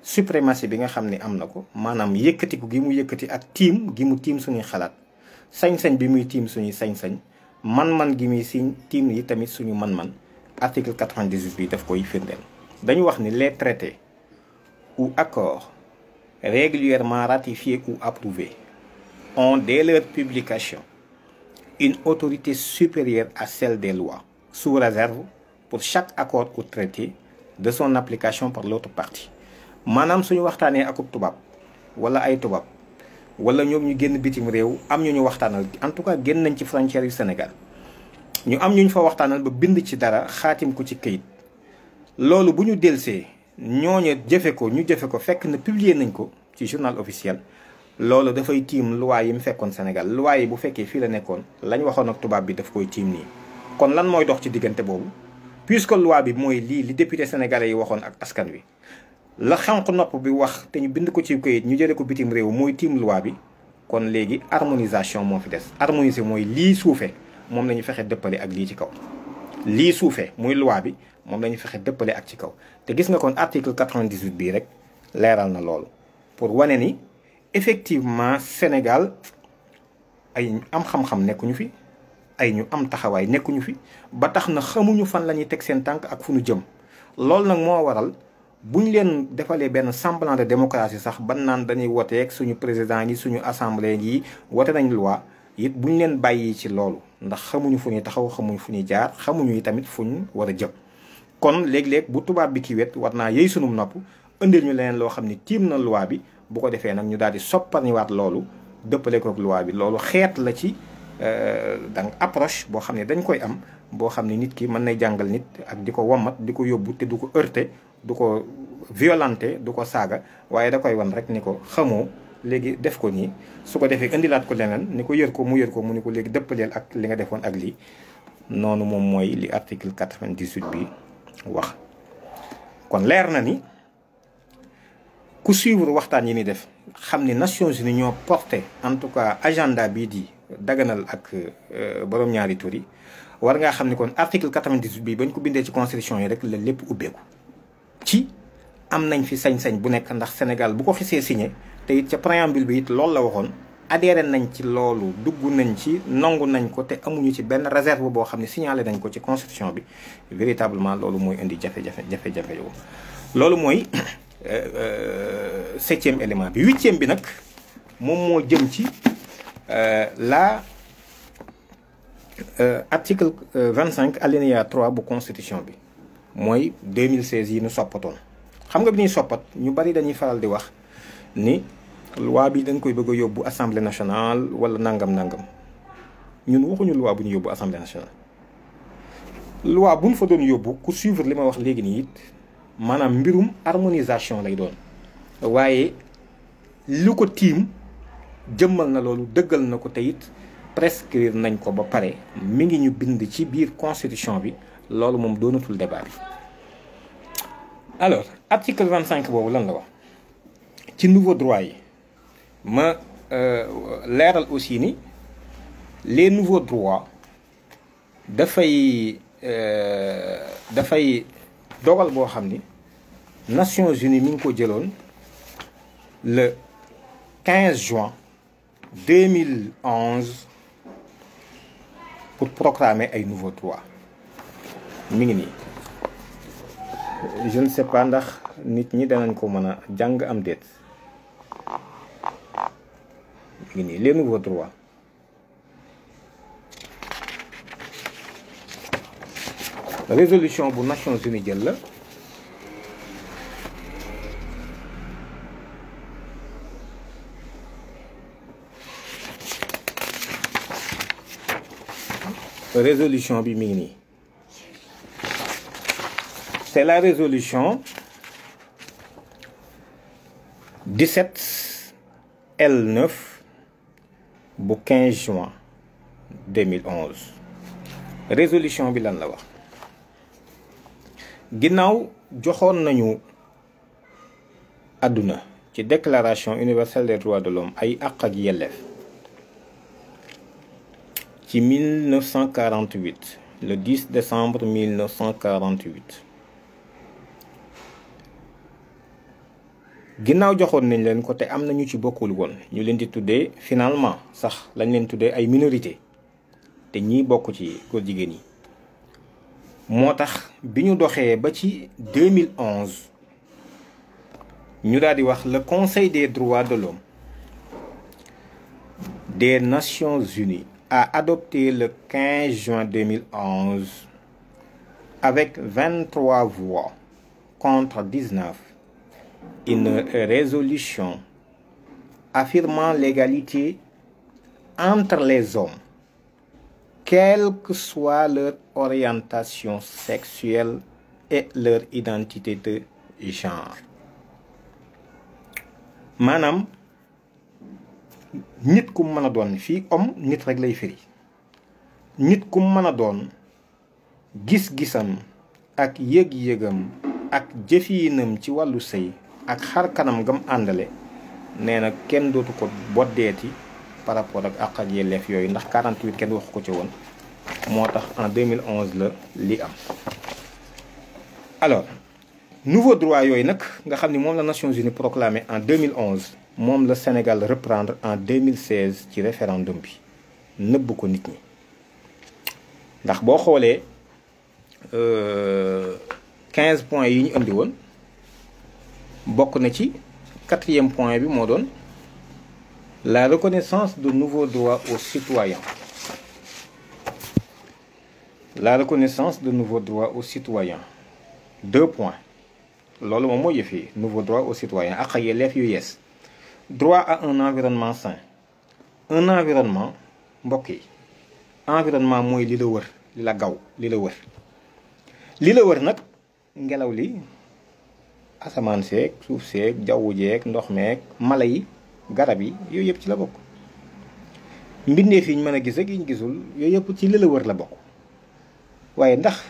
suprématie bi nga xam ne am na ko maanaam yëkkatiku gi mu yëkkati ak tiim gi mu tiim suñuy xalaat sañ-sañ bi muy tiim suñuy sañ-sañ man-man gi muy tiim yi tamit suñu man-man article 98 bi daf koy firndeel. dañu wax ni les traités ou accords régulièrement ratifiés ou approuvés ont dès leur publication une autorité supérieure à celle des lois sous réserve pour chaque accord ou traité de son application par l'autre partie. maanaam suñu waxtaanee akub tubaab wala ay tubaab wala ñoom ñu génn bitim réew am ñu waxtaanal en tout cas génn nañ ci frontière yu Sénégal ñu am ñu fa waxtaanal ba bind ci dara xaatim ko ci këyit loolu bu ñu delsee ñooñu jëfe ko fekk na publier nañ ko ci journal officiel loolu dafay tiim loi yi mu fekkoon Sénégal loi yi bu fekkee fii la nekkoon lañ waxoon ak tubaab bi daf koy tiim nii. kon lan mooy dox ci diggante boobu puisque loi bi mooy li député sénégalais yi waxoon ak askan wi la xànq nopp bi wax te ñu bind ko ci këyit ñu jëlee ko bitim réew mooy tiim loi bi kon léegi harmonisation moo fi des. harmoniser mooy lii suufee moom la ñu fexe dëppale ak lii ci kaw lii suufee muy loi bi moom la ñu fexe dëppale ak ci kaw te gis nga kon article 98 bii rek leeral na loolu pour wane ni effectivement Sénégal ay am xam-xam nekkuñu fi ay ñu am taxawaay nekkuñu fi ba tax na xamuñu fan la ñuy teg seen tànk ak fu ñu jëm loolu nag moo waral buñ leen defalee benn semblant de démocratie sax ban naan dañuy woteeg suñu président yi suñu assemblée yi wote nañ loi it buñ leen bàyyi ci loolu ndax xamuñu fu ñuy taxaw xamuñu fu ñuy jaar xamuñu tamit fuñ war a jëm. kon léeg-léeg bu tubaab bi ki wet war naa yëy sunum nopp indil ñu leneen loo xam ne tiim na loi bi bu ko defee nag ñu daal di sopparniwaat loolu dëppale ko ak loi bi loolu xeet la ci donc approche boo xam ne dañ koy am boo xam ne nit ki mën nay jàngal nit ak di ko wommat di ko yóbbu te du ko heurter du ko violenté du ko saaga waaye da koy wan rek ni ko xamoo léegi def ko nii su ko defee indilaat ko leneen ni ko yër ko mu ni ko léegi dëppaleel ak li nga defoon ak lii noonu moom mooy li article 98 bi wax. kon leer na ni ku suivre waxtaan yi ni def xam ni Nations Unies ñoo porté en tout cas agenda bii di daganal ak borom ñaari tur yi war ngaa xam ni kon article 98 bi bañ ko bindee ci constitution yi rek la lépp ubbeeku ci am nañ fi sañ-sañ bu nekk ndax Sénégal bu ko xisee signé te it ca préambule bi it loolu la waxoon adhéré nañ ci loolu dugg nañ ci nangu nañ ko te amuñu ci benn réserve boo xam ne signalé nañ ko ci constitution bi véritablement loolu mooy indi jafe-jafe yow loolu mooy 7e élément bi. 8e bi nag moom moo jëm ci article 25 alinéa 3 bu constitution bi mooy 2016 yi ñu soppatoon. xam nga bi ñuy soppat ñu bari dañuy faral di wax ni loi bi dañ koy bëgg a yóbbu assemblée nationale wala nangam ñun waxuñu loi bu ñu yóbbu assemblée nationale. loi bu ñu fa doon yóbbu ku suivre li ma wax léegi nii it maanaam mbirum harmonisation lay doon waaye lu ko tiim jëmmal na loolu dëggal na ko te it prescrire nañ ko ba pare mi ngi ñu bind ci biir constitution bi loolu moom doonatul débat bi. alors article 25 boobu lan la wax ci nouveau droit yi ma leeral aussi ni les nouveaux droits dafay dogal boo xam ni Nations Unies mi ngi ko jëloon le 15 juin 2011 pour proclamer ay nouveaux droits mi ngi nii. je ne sais pas ndax nit ñi danañ ko mën a jàng am déet mi ngi nii les nouveaux droits résolution bu Nations Unies jël la résolution bi mi ngi nii. C'est la résolution 17 L9 bu 15 juin 2011 résolution bi lan la wax ginnaaw joxoon nañu àdduna ci déclaration universelle des droits de l'homme ay àq ak yelleef ci 1948 le 10 décembre 1948 ginnaaw joxoon nañ leen ko te am na ñu ci bokkul woon ñu leen di tuddee finalement sax lañ leen tuddee ay minorité te ñii bokk ci góor jigéen yi moo tax bi ñu doxee ba ci 2011 ñu daal di wax le Conseil des droits de l'homme des Nations Unies a adopté le 15 juin 2011 avec 23 voix contre 19 une résolution affirmant l'égalité entre les hommes, quelle que soit leur orientation sexuelle et leur identité de genre. maanaam nit ku mën a doon fii homme nit rek lay firi nit ku mën a doon gis-gisam ak yëg-yëgam ak jëfiinam ci wàllu sëy ak xar kanam gam àndale nee na kenn dootu ko boddeeti par rapport ak àq ak yelleef yooyu ndax 48 kenn waxu ko ci woon moo tax en 2011 la li am. alors nouveau droit yooyu nag nga xam ni moom la Nations Unies proclamé en 2011 moom la Sénégal reprendre en 2016 ci référendum bi nëbb ko nit ñi ndax boo xoolee 15 points yi ñu indi woon bokk na ci 4e point bi moo doon la reconnaissance de nouveaux droits aux citoyens. La reconnaissance de nouveaux droits aux citoyens. 2 points. loolu moom mooy yëf yi nouveaux droits aux citoyens ak yelleef yu yees. droit à un environnement sain. Un environnement mbokk yi environnement mooy li la wër li la gaw li la wër. li la wër nag ngelaw li asamaan seeg suuf seeg jaww jeeg ndox meeg mala yi garab yi yooyu yëpp ci la bokk. mbindeef yi ñu mën a gis ak yi ñu gisul yooyu yëpp ci li la wër la bokk. waaye ndax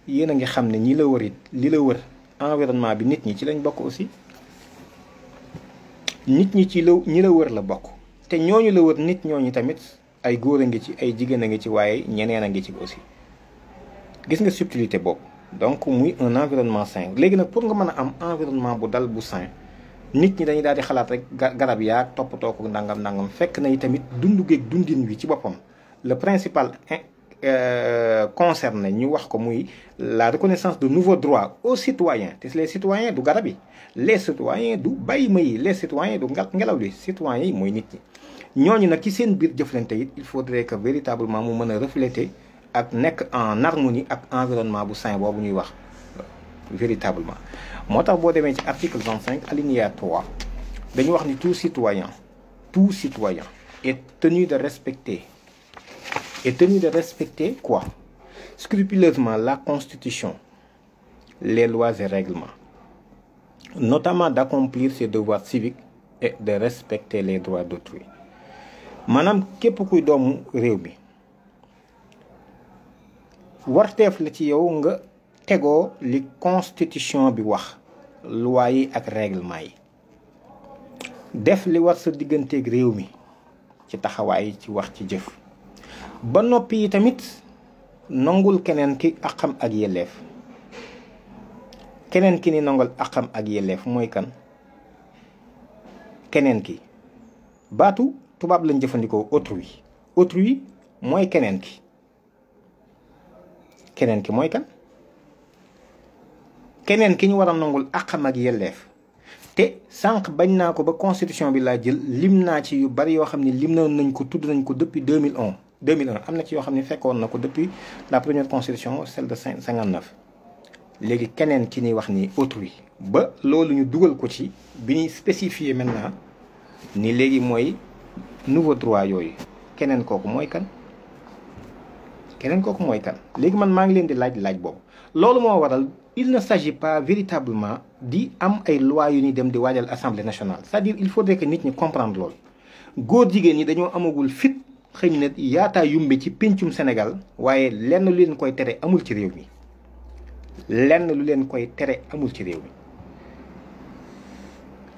yéen a ngi xam ne ñi la wër it li la wër environnement bi nit ñi ci lañ bokk aussi. nit ñi ci ñi la wër la bokk te ñooñu la wër nit ñooñu tamit ay góor a ngi ci ay jigéen a ngi ci waaye ñeneen a ngi ci aussi. gis nga subtilité boobu donc muy un environnement sain léegi nag pour nga mën a am environnement bu dal bu sain nit ñi dañuy daal di xalaat rek garab yaa toppatoo ko ndangam fekk na tamit dundu geeg dundin wi ci boppam le principal concerné ñu wax ko muy la reconnaissance de nouveaux droits aux citoyens te les citoyens du garab yi les citoyens du bàyyi ma yi les citoyens du ngelaw li citoyens yi mooy nit ñi ñooñu nag ci seen biir jëflante it il faudrait que véritablement mu mën a refléter ak nekk en harmonie ak environnement bu sain boobu ñuy wax véritablement. moo tax boo demee ci article 25 alinéa 3 dañu wax ni tout citoyen est tenu de respecter quoi scrupuleusement la constitution, les lois et règlements, notamment d'accomplir ses devoirs civiques et de respecter les droits d'autrui. maanaam képp kuy doomu réew mi warteef la ci yow nga tegoo li constitution bi wax loi yi ak règlement yi def li war sa digganteeg réew mi ci taxawaay ci wax ci jëf ba noppi yi tamit nangul keneen ki àqam ak yelleef keneen ki ni nangul àqam ak yelleef mooy kan keneen ki baatu tubaab lañ jëfandikoo autrui mooy keneen ki mooy kan keneen ki ñu war a nangul àqam ak yelleef te sànq bañ naa ko ba constitution bi laa jël lim naa ci yu bari yoo xam ne lim nañ ko tudd nañ ko depuis 2001 am na ci yoo xam ne fekkoon na ko depuis la première constitution celle de 59 léegi keneen ki ñuy wax ni autrui ba loolu ñu dugal ko ci bi ñuy spécifier maintenant ni léegi mooy nouveau droit yooyu keneen kooku mooy kan léegi man maa ngi leen di laaj boobu loolu moo waral il ne s'agit pas véritablement di am ay lois yu ñuy dem di waajal assemblée nationale c'est-à-dire il faudrait que nit ñi comprendre loolu góor jigéen ñi dañoo amagul fit xëy na yaataa yumbe ci péncum Sénégal waaye lenn lu leen koy tere amul ci réew mi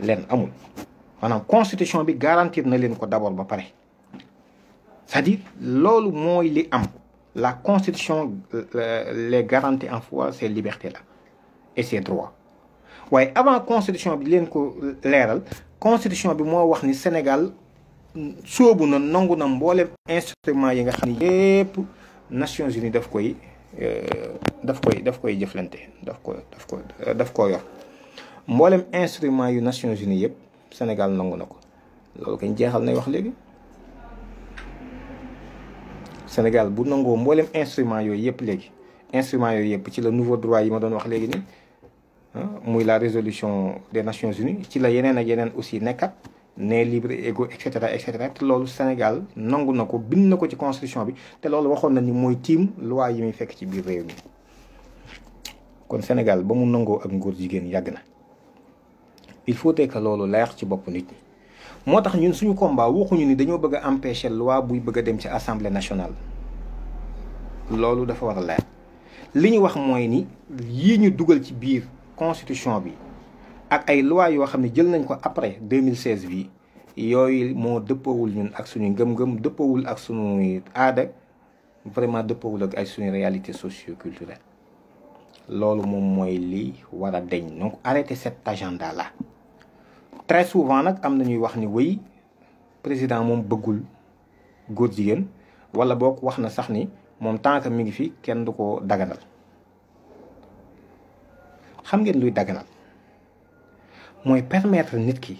lenn amul maanaam constitution bi garantir na leen ko d'abord ba pare c'est-à-dire loolu mooy li am la constitution les garantit en foi ces libertés là et ces droits waaye avant constitution bi leen ko leeral constitution bi moo wax ni Sénégal soobu na nangu na mboolem instrument yi nga xam ne yépp Nations Unies daf koy jëflante daf ko yor mboolem instrument yu Nations Unies yépp Sénégal nangu na ko loolu kañ jeexal nay wax léegi Sénégal bu nangoo mboolem instrument yooyu yëpp léegi instrument yooyu yëpp ci la nouveau droit yi ma doon wax léegi nii muy la résolution des Nations Unies ci la yeneen ak yeneen aussi nekkat né libre égaux et cetera te loolu Sénégal nangu na ko bind na ko ci constitution bi te loolu waxoon na ni mooy tiim loi yi muy fekk ci biir réew mi kon Sénégal ba mu nangoo ak ngóor jigéen yàgg na il faut que loolu leer ci bopp nit ñi moo tax ñun suñu combat waxuñu ni dañoo bëgg a empêcher loi buy bëgg a dem ci assemblée nationale loolu dafa war a leer li ñu wax mooy ni yii ñu dugal ci biir constitution bi ak ay loi yoo xam ne jël nañ ko après 2016 bi yooyu moo dëppoowul ñun ak suñu ngëm-ngëm dëppoowul ak suñuy aada vraiment dëppoowul ak ay suñu réalité socio-culturelle loolu moom mooy li war a deñ donc arrêtez cet agenda là. Très souvent nag am na ñuy wax ni wéy président moom bëggul góor jigéen wala boog wax na sax ni moom tant que mi ngi fi kenn du ko daganal xam ngeen luy daganal mooy permettre nit ki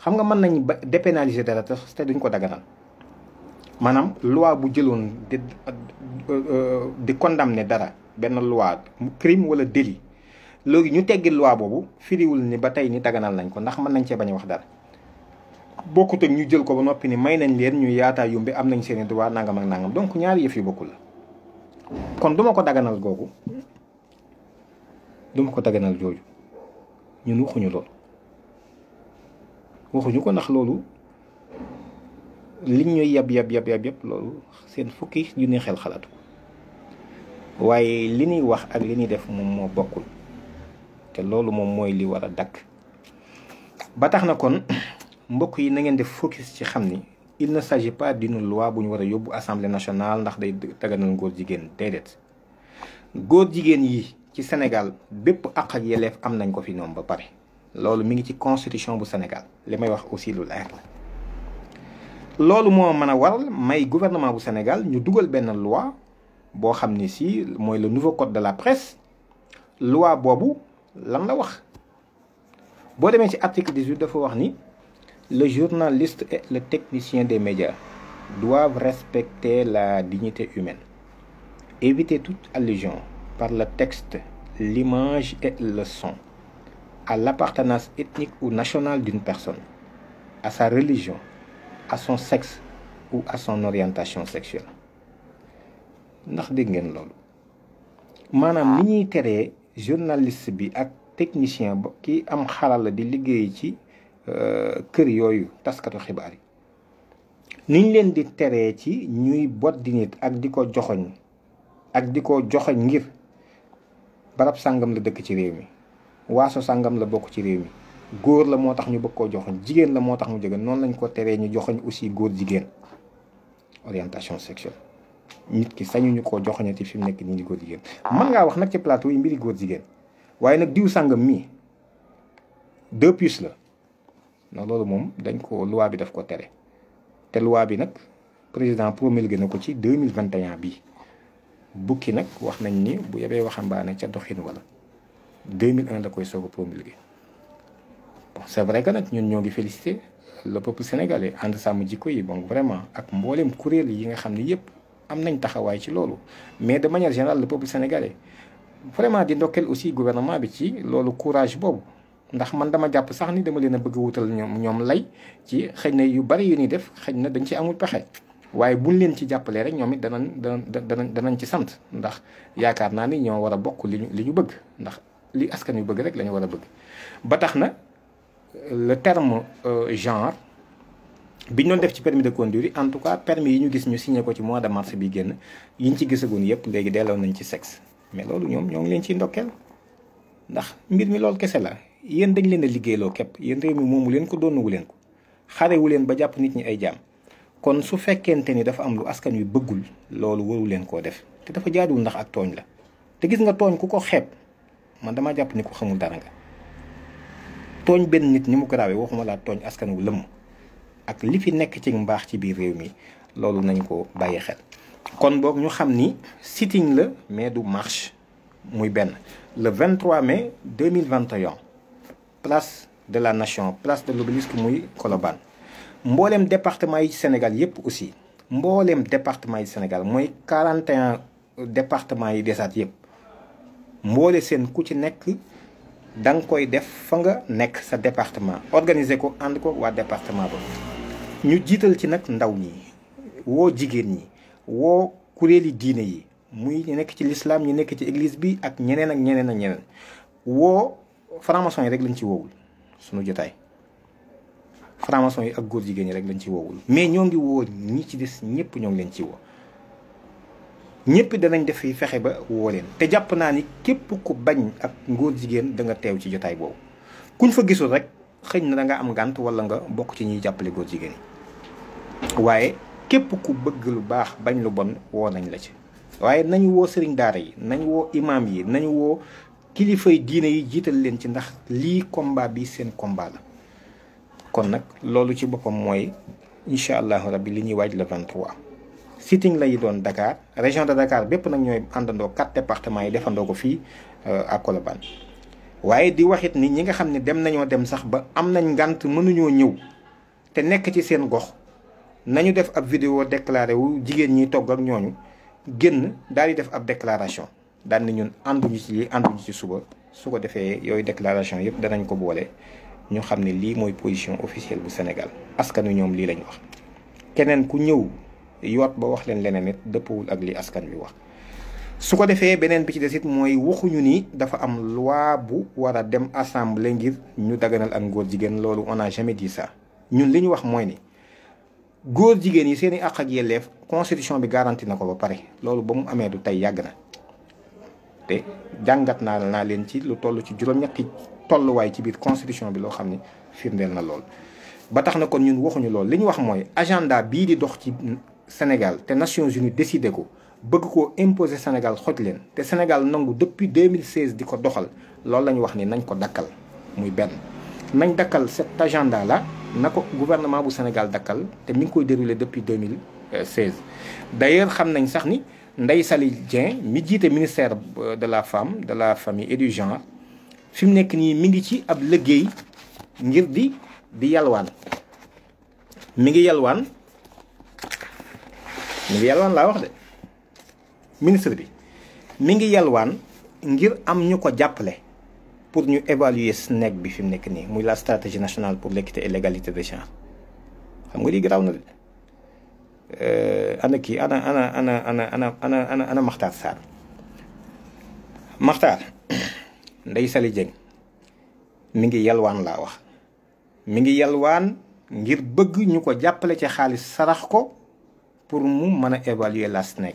xam nga mën nañ ba dépénaliser dara te duñ ko daganal maanaam loi bu jëloon di condamner dara benn loi crime wala délit léegi ñu teggi loi boobu firiwul ni ba tey ni daganal nañ ko ndax mën nañ cee bañ a wax dara bokkut ak ñu jël ko ba noppi ni may nañ leen ñu yaataa yumbi am nañ seeni droit nangam ak nangam donc ñaari yëf yu bokkul la kon duma ko daganal googu duma ko daganal jooju ñun waxuñu loolu waxuñu ko ndax loolu liñ ñuy yab loolu seen fukki junni xel xalaatu waaye li ñuy wax ak li ñuy def moom moo bokkul te loolu moom mooy li war a dakk ba tax na kon mbokk yi na ngeen def focus ci xam ni il ne s'agit pas d'une loi bu ñu war a yóbbu assemblée nationale ndax day daganal góor jigéen déedéet góor jigéen yi ci Sénégal bépp àq ak yelleef am nañ ko fi ñoom ba pare loolu mi ngi ci constitution bu Sénégal li may wax aussi lu leer la loolu moo mën a waral may gouvernement bu Sénégal ñu dugal benn loi boo xam ni si mooy le nouveau code de la presse loi boobu lan la wax boo demee ci article 18 dafa wax ni le journaliste et le technicien des médias doivent respecter la dignité humaine, éviter toute allusion par le texte, l'image et le son à l'appartenance ethnique ou nationale d'une personne, à sa religion, à son sexe ou à son orientation sexuelle. ndax dégg ngeen loolu maanaam ni ñuy teree journaliste bi ak technicien ba ki am xarala di liggéey ci kër yooyu taskatu xibaar yi niñ leen di teree ci ñuy bot di nit ak di ko joxoñ ngir barab sàngam la dëkk ci réew mi waaso sàngam la bokk ci réew mi góor la moo tax ñu bëgg koo joxoñ jigéen la moo tax mu jóge noonu lañ ko teree ñu joxoñ aussi góor jigéen orientation sexuelle nit ki sañuñu koo joxoñati fi mu nekk nii di góor jigéen mën ngaa wax nag ci plateau yi mbiri góor jigéen waaye nag diw sàngam mii 2 plus la non loolu moom dañ ko loi bi daf ko tere te loi bi nag président promulgué na ko ci 2021 bii bukki nag wax nañ ni bu yebee waxambaane ca doxin wala 2001 la koy soog a promulgué bon c'est vrai que nag ñun ñoo ngi félicité le peuple sénégalais ànd sàmm jikko yi bon vraiment ak mbooleem kuréel yi nga xam ne yëpp am nañ taxawaay ci loolu mais de manière générale le peuple sénégalais vraiment di ndokkeel aussi gouvernement bi ci loolu courage boobu ndax man dama jàpp sax ni dama leen a bëgg a wutal ñoom lay ci xëy na yu bari yu ñuy def xëy na dañ ci amul pexe waaye buñ leen ci jàppalee rek ñoom it danañ ci sant ndax yaakaar naa ni ñoo war a bokk li ñu bëgg ndax li askan yu bëgg rek la ñu war a bëgg ba tax na le terme genre bi ñu doon def ci permis de conduire en tout cas permis yi ñu gis ñu signé ko ci mois de mars bi génn yiñ ci gisagoon yëpp léegi delloo nañ ci sexe mais loolu ñoom ñoo ngi leen ciy ndokkeel ndax mbir mi loolu kese la yéen dañ leen a liggéeyloo képp yéen réew mi moomu leen ko doonuwu leen ko xarewu leen ba jàpp nit ñi ay jaam kon su fekkente ni dafa am lu askan wi bëggul loolu waru leen koo def te dafa jaaduwul ndax ak tooñ la te gis nga tooñ ku ko xeeb man dama jàpp ni ko xamul dara nga tooñ benn nit ni mu ko raawee waxuma laa tooñ askan wu lëmm ak li fi nekk ci mbaax ci biir réew mi loolu nañ ko bàyyi xel kon boog ñu xam ni sitting la mais du marche muy benn le 23 mai 2021 place de la nation place de l'obélisque muy Colobane mbooleem département yi Sénégal yépp aussi mbooleem département yi Sénégal mooy 41 département yi desaat yépp mboole seen ku ci nekk da nga koy def fa nga nekk sa département organiser ko ànd ko waa département ba ñu jiital ci nag ndaw ñi woo jigéen ñi woo kuréeli diine yi muy ñu nekk ci l'islam ñu nekk ci église bi ak ñeneen ak ñeneen ak ñeneen woo franc-maçon yi rek lañ ci woowul suñu jotaay franc-maçon yi ak góor jigéen ñi rek lañ ci woowul mais ñoo ngi woo ñi ci des ñëpp ñoo ngi leen ci woo ñëpp danañ def fi fexe ba woo leen te jàpp naa ni képp ku bañ ak ngóor jigéen da nga teew ci jotaay boobu kuñ fa gisul rek xëy na da nga am ngànt wala nga bokk ci ñuy jàppale góor jigéen yi waaye képp ku bëgg lu baax bañ lu bon woo nañ la ci waaye nañu woo sëriñ daara yi nañ woo imam yi nañu woo kilifay diine yi jiital leen ci ndax lii combat bi seen combat la kon nag loolu ci boppam mooy incha allahu rabbi li ñuy waaj le 23 sitting lay doon Dakar région de Dakar bépp nag ñooy àndandoo 4 départements yi defandoo ko fii à Colobane waaye di waxit ni ñi nga xam ne dem nañoo dem sax ba am nañ ngànt mënuñoo ñëw te nekk ci seen gox nañu def ab vidéo déclaré wu jigéen ñi togg ak ñooñu génn daal di def ab déclaration daal ni ñun ànduñu ci lii ànduñu ci suba su ko defee yooyu déclaration yëpp danañ ko boole ñu xam ne lii mooy position officielle bu Sénégal askan wi ñoom lii lañ wax. keneen ku ñëw yoot ba wax leen leneen it dëppawul ak li askan wi wax su ko defee beneen bi ci des it mooy waxuñu ni dafa am loi bu war a dem assemblée ngir ñu daganal ak ngóor jigéen loolu on a jamais dit ça ñun li ñu wax mooy ni góor jigéen yi seen i àq ak yelleef constitution bi garanti na ko ba pare loolu ba mu amee du tey yàgg na te jàngat naa leen ci lu toll ci juróom-ñetti tolluwaay ci biir constitution bi loo xam ni firndeel na lool. ba tax na kon ñun waxuñu lool li ñu wax mooy agenda bii di dox ci Sénégal te Nations Unies décidé ko bëgg koo imposer Sénégal xoj leen te Sénégal nangu depuis 2016 di ko doxal loolu la ñu wax ni nañ ko dakkal muy benn. nañ dakkal cet agenda là na ko gouvernement bu Sénégal dakkal te mi ngi koy déroulé depuis 2016 d'ailleurs xam nañ sax ni Ndeye Saly Dieng mi jiite ministère de la femme de la famille et du genre fi mu nekk nii mi ngi ci ab liggéey ngir di yalwaan mi ngi yalwaan laa wax de ministre bi mi ngi yalwaan ngir am ñu ko jàppale pour ñu évaluer SNEC bi fi mu nekk nii muy la stratégie nationale pour l'équité et l'égalité des genres xam nga lii garaaw na de ana kii ana Makhtar Sarr Makhtar Ndeye Saly Dieng mi ngi yalwaan laa wax mi ngi yalwaan ngir bëgg ñu ko jàppale ci xaalis sarax ko pour mu mën a évaluer la SNEC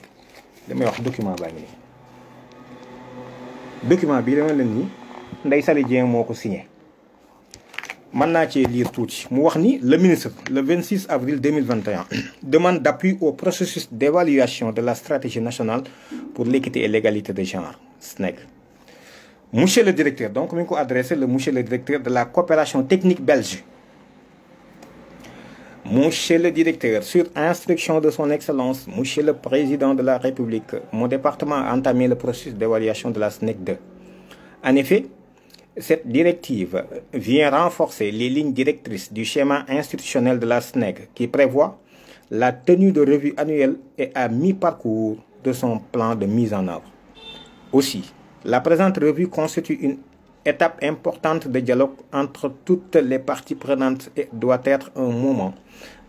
damay wax document baa ngi nii document bii dama leen ni Ndeye Saly Dieng moo ko signé mën naa cee lire tuuti mu wax ni le ministre le 26 avril 2021 demande d'appui au processus d'évaluation de la stratégie nationale pour l'équité et l'égalité des genres SNEC. Monsieur le directeur donc mi ngi ko adressé le monsieur le directeur de la coopération technique belge. Monsieur le directeur, sur instruction de son Excellence, Monsieur le Président de la République, mon département a entamé le processus d'évaluation de la SNEC 2. En effet, cette directive vient renforcer les lignes directrices du schéma institutionnel de la SNEC qui prévoit la tenue de revue annuelle et à mi-parcours de son plan de mise en œuvre. Aussi, la présente revue constitue une étape importante de dialogue entre toutes les parties prenantes et doit être un moment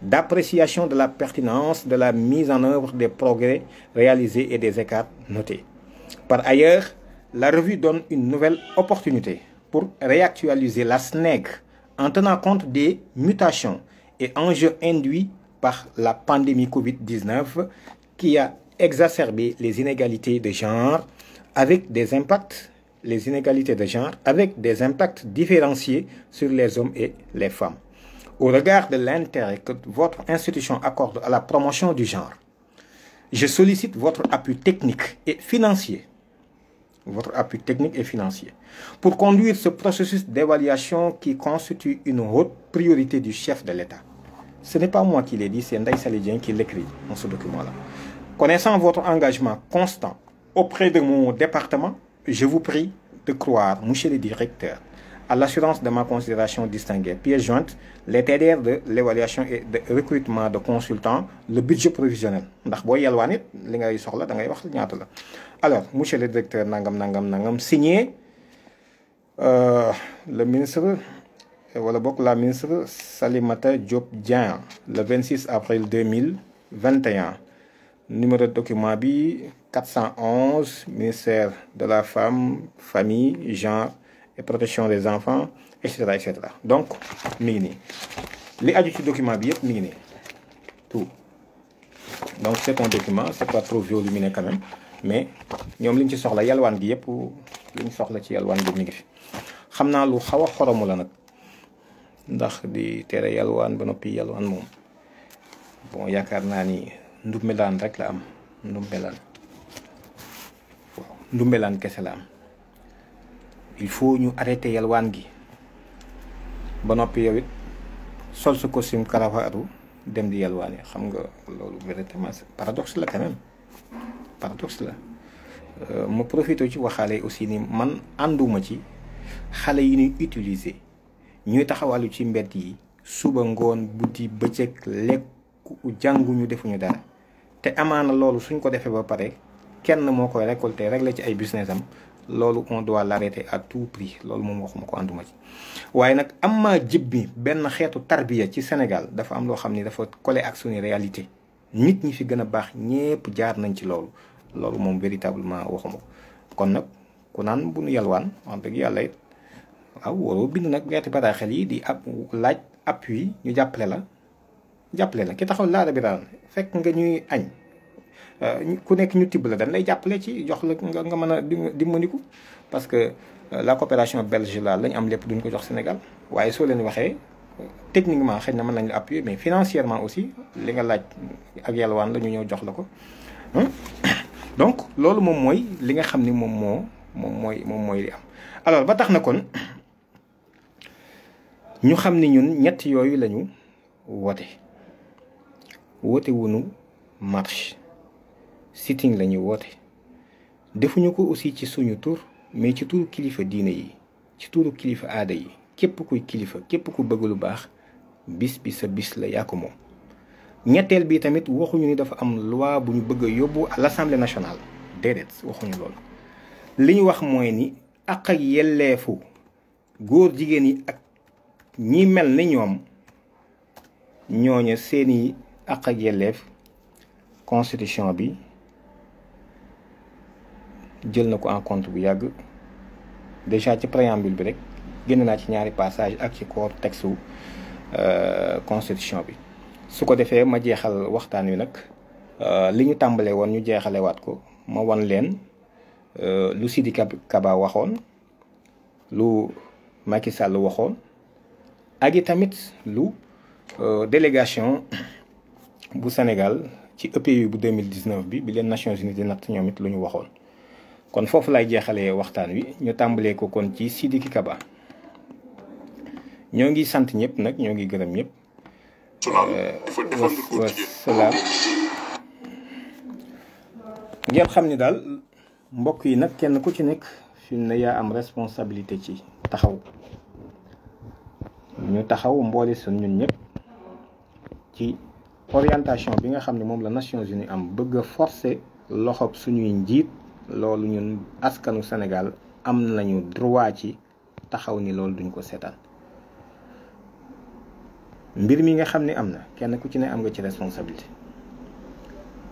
d'appréciation de la pertinence de la mise en œuvre des progrès réalisés et des écarts notés. Par ailleurs, la revue donne une nouvelle opportunité pour réactualiser la SNEC en tenant compte des mutations et enjeux induits par la pandémie Covid-19 qui a exacerbé les inégalités de genre avec des impacts différenciés sur les hommes et les femmes. Au regard de l'intérêt que votre institution accorde à la promotion du genre, je sollicite votre appui technique et financier pour conduire ce processus d'évaluation qui constitue une haute priorité du chef de l'État. Ce n'est pas moi qui l'ai dit, c'est Ndeye Saly Dieng qui l'écrit dans ce document-là. Connaissant votre engagement constant auprès de mon département, je vous prie de croire, monsieur le directeur, à l'assurance de ma considération distinguée. Pièce jointe, les TDR de l'évaluation et de recrutement de consultants, le budget provisionnel. ndax boo yalwaan it li ngay soxla da ngay wax ñaata la. Alors, monsieur le directeur nangam signé le ministre wala bokk la ministre Salimata Diop Dieng le 26 avril 2021. Numéro de document bi 411 ministère de la femme, famille, genre et protection des enfants, etc. Donc mi ngi nii li aju ci document bi yëpp mi ngi nii tout. Donc c'est un document, c'est pas trop volumineux quand même, mais ñoom li ñu ci soxla yalwaan gi yëpp li ñu soxla ci yalwaan gi mi ngi fi. xam naa lu xaw a xoromu la nag ndax di tere yalwaan ba noppi yalwaan moom bon yaakaar naa ni ndumbelaan rek la am ndumbelaan kese la am. Il faut ñu arrêter yalwaan gi ba noppi yow it sol sa costume cravate dem di yalwaani xam nga loolu véritablement paradoxe la quand même paradoxe la. ma profité ci waxaale aussi ni man ànduma ci xale yi ñuy utiliser ñuy taxawalu ci mbedd yi suba ngoon buddi bëccëg lekku jànguñu defuñu dara te amaana loolu suñ ko defee ba pare kenn moo koy récolter rek la ci ay business am loolu on doit l'arrêter à tout prix loolu moom waxuma ko ànduma ci. waaye nag am maa jib mi benn xeetu tarbiya ci Sénégal dafa am loo xam ni dafa collé ak suñu réalité nit ñi fi gën a baax ñépp jaar nañ ci loolu moom véritablement waxuma ko kon nag ku naan bu nu yalwaan wax dëgg yàlla it waaw waroo bind nag weeti bataaxel yi di ab laaj appui ñu jàppale la ki taxaw laada bi daal fekk nga ñuy añ ku nekk ñu tibb la dañ lay jàppale ci jox la nga mën a dimbandiku parce que la coopération belge la lañ am lépp duñ ko jox Sénégal waaye soo leen waxee techniquement xëy na mën nañ la appuyer mais financièrement aussi li nga laaj ak yalwaan la ñu ñëw jox la ko donc loolu moom mooy li nga xam ni moom mooy li am alors ba tax na kon ñu xam ni ñun ñett yooyu lañu woote wunu marche sitting lañu woote defuñu ko aussi ci suñu tur mais ci turu kilifa diine yi ci turu kilifa aada yi képp kuy kilifa képp ku bëgg lu baax bis bi sa bis la yaa ko moom ñetteel bi tamit waxuñu ni dafa am loi bu ñu bëgg a yóbbu à l'Assemblée nationale déedéet waxuñu loolu li ñu wax mooy ni ak yelleefu góor jigéen yi ak ñi mel ni ñoom ñooñu seeni ak yelleef constitution bi jël na ko en compte bu yàgg déjà ci préambule bi rek génn naa ci ñaari passage ak ci corps texte constitution bi su ko defee ma jeexal waxtaan wi nag li ñu tàmbalee woon ñu jeexalewaat ko ma wan leen lu Sidi Kaba waxoon lu Macky Sall waxoon ak i tamit lu délégation bu Sénégal ci EPU bu 2019 bi leen Nations Unies di natt ñoom it lu ñu waxoon kon foofu lay jeexalee waxtaan wi ñu tàmbalee ko kon ci Sidi Kaba ñoo ngi sant ñëpp nag ñoo ngi gërëm ñëpp wasalaam ngeen xam ni daal mbokk yi nag kenn ku ci nekk fi mu ne yaa am responsabilité ci taxaw ñu taxaw mboole sun ñun ñëpp ci orientation bi nga xam ne moom la Nations Unies am bëgg a forcer loxob suñuy njiit loolu ñun askanu Sénégal am nañu droit ci taxaw ni loolu duñ ko seetaan mbir mi nga xam ne am na kenn ku ci ne am nga ci responsabilité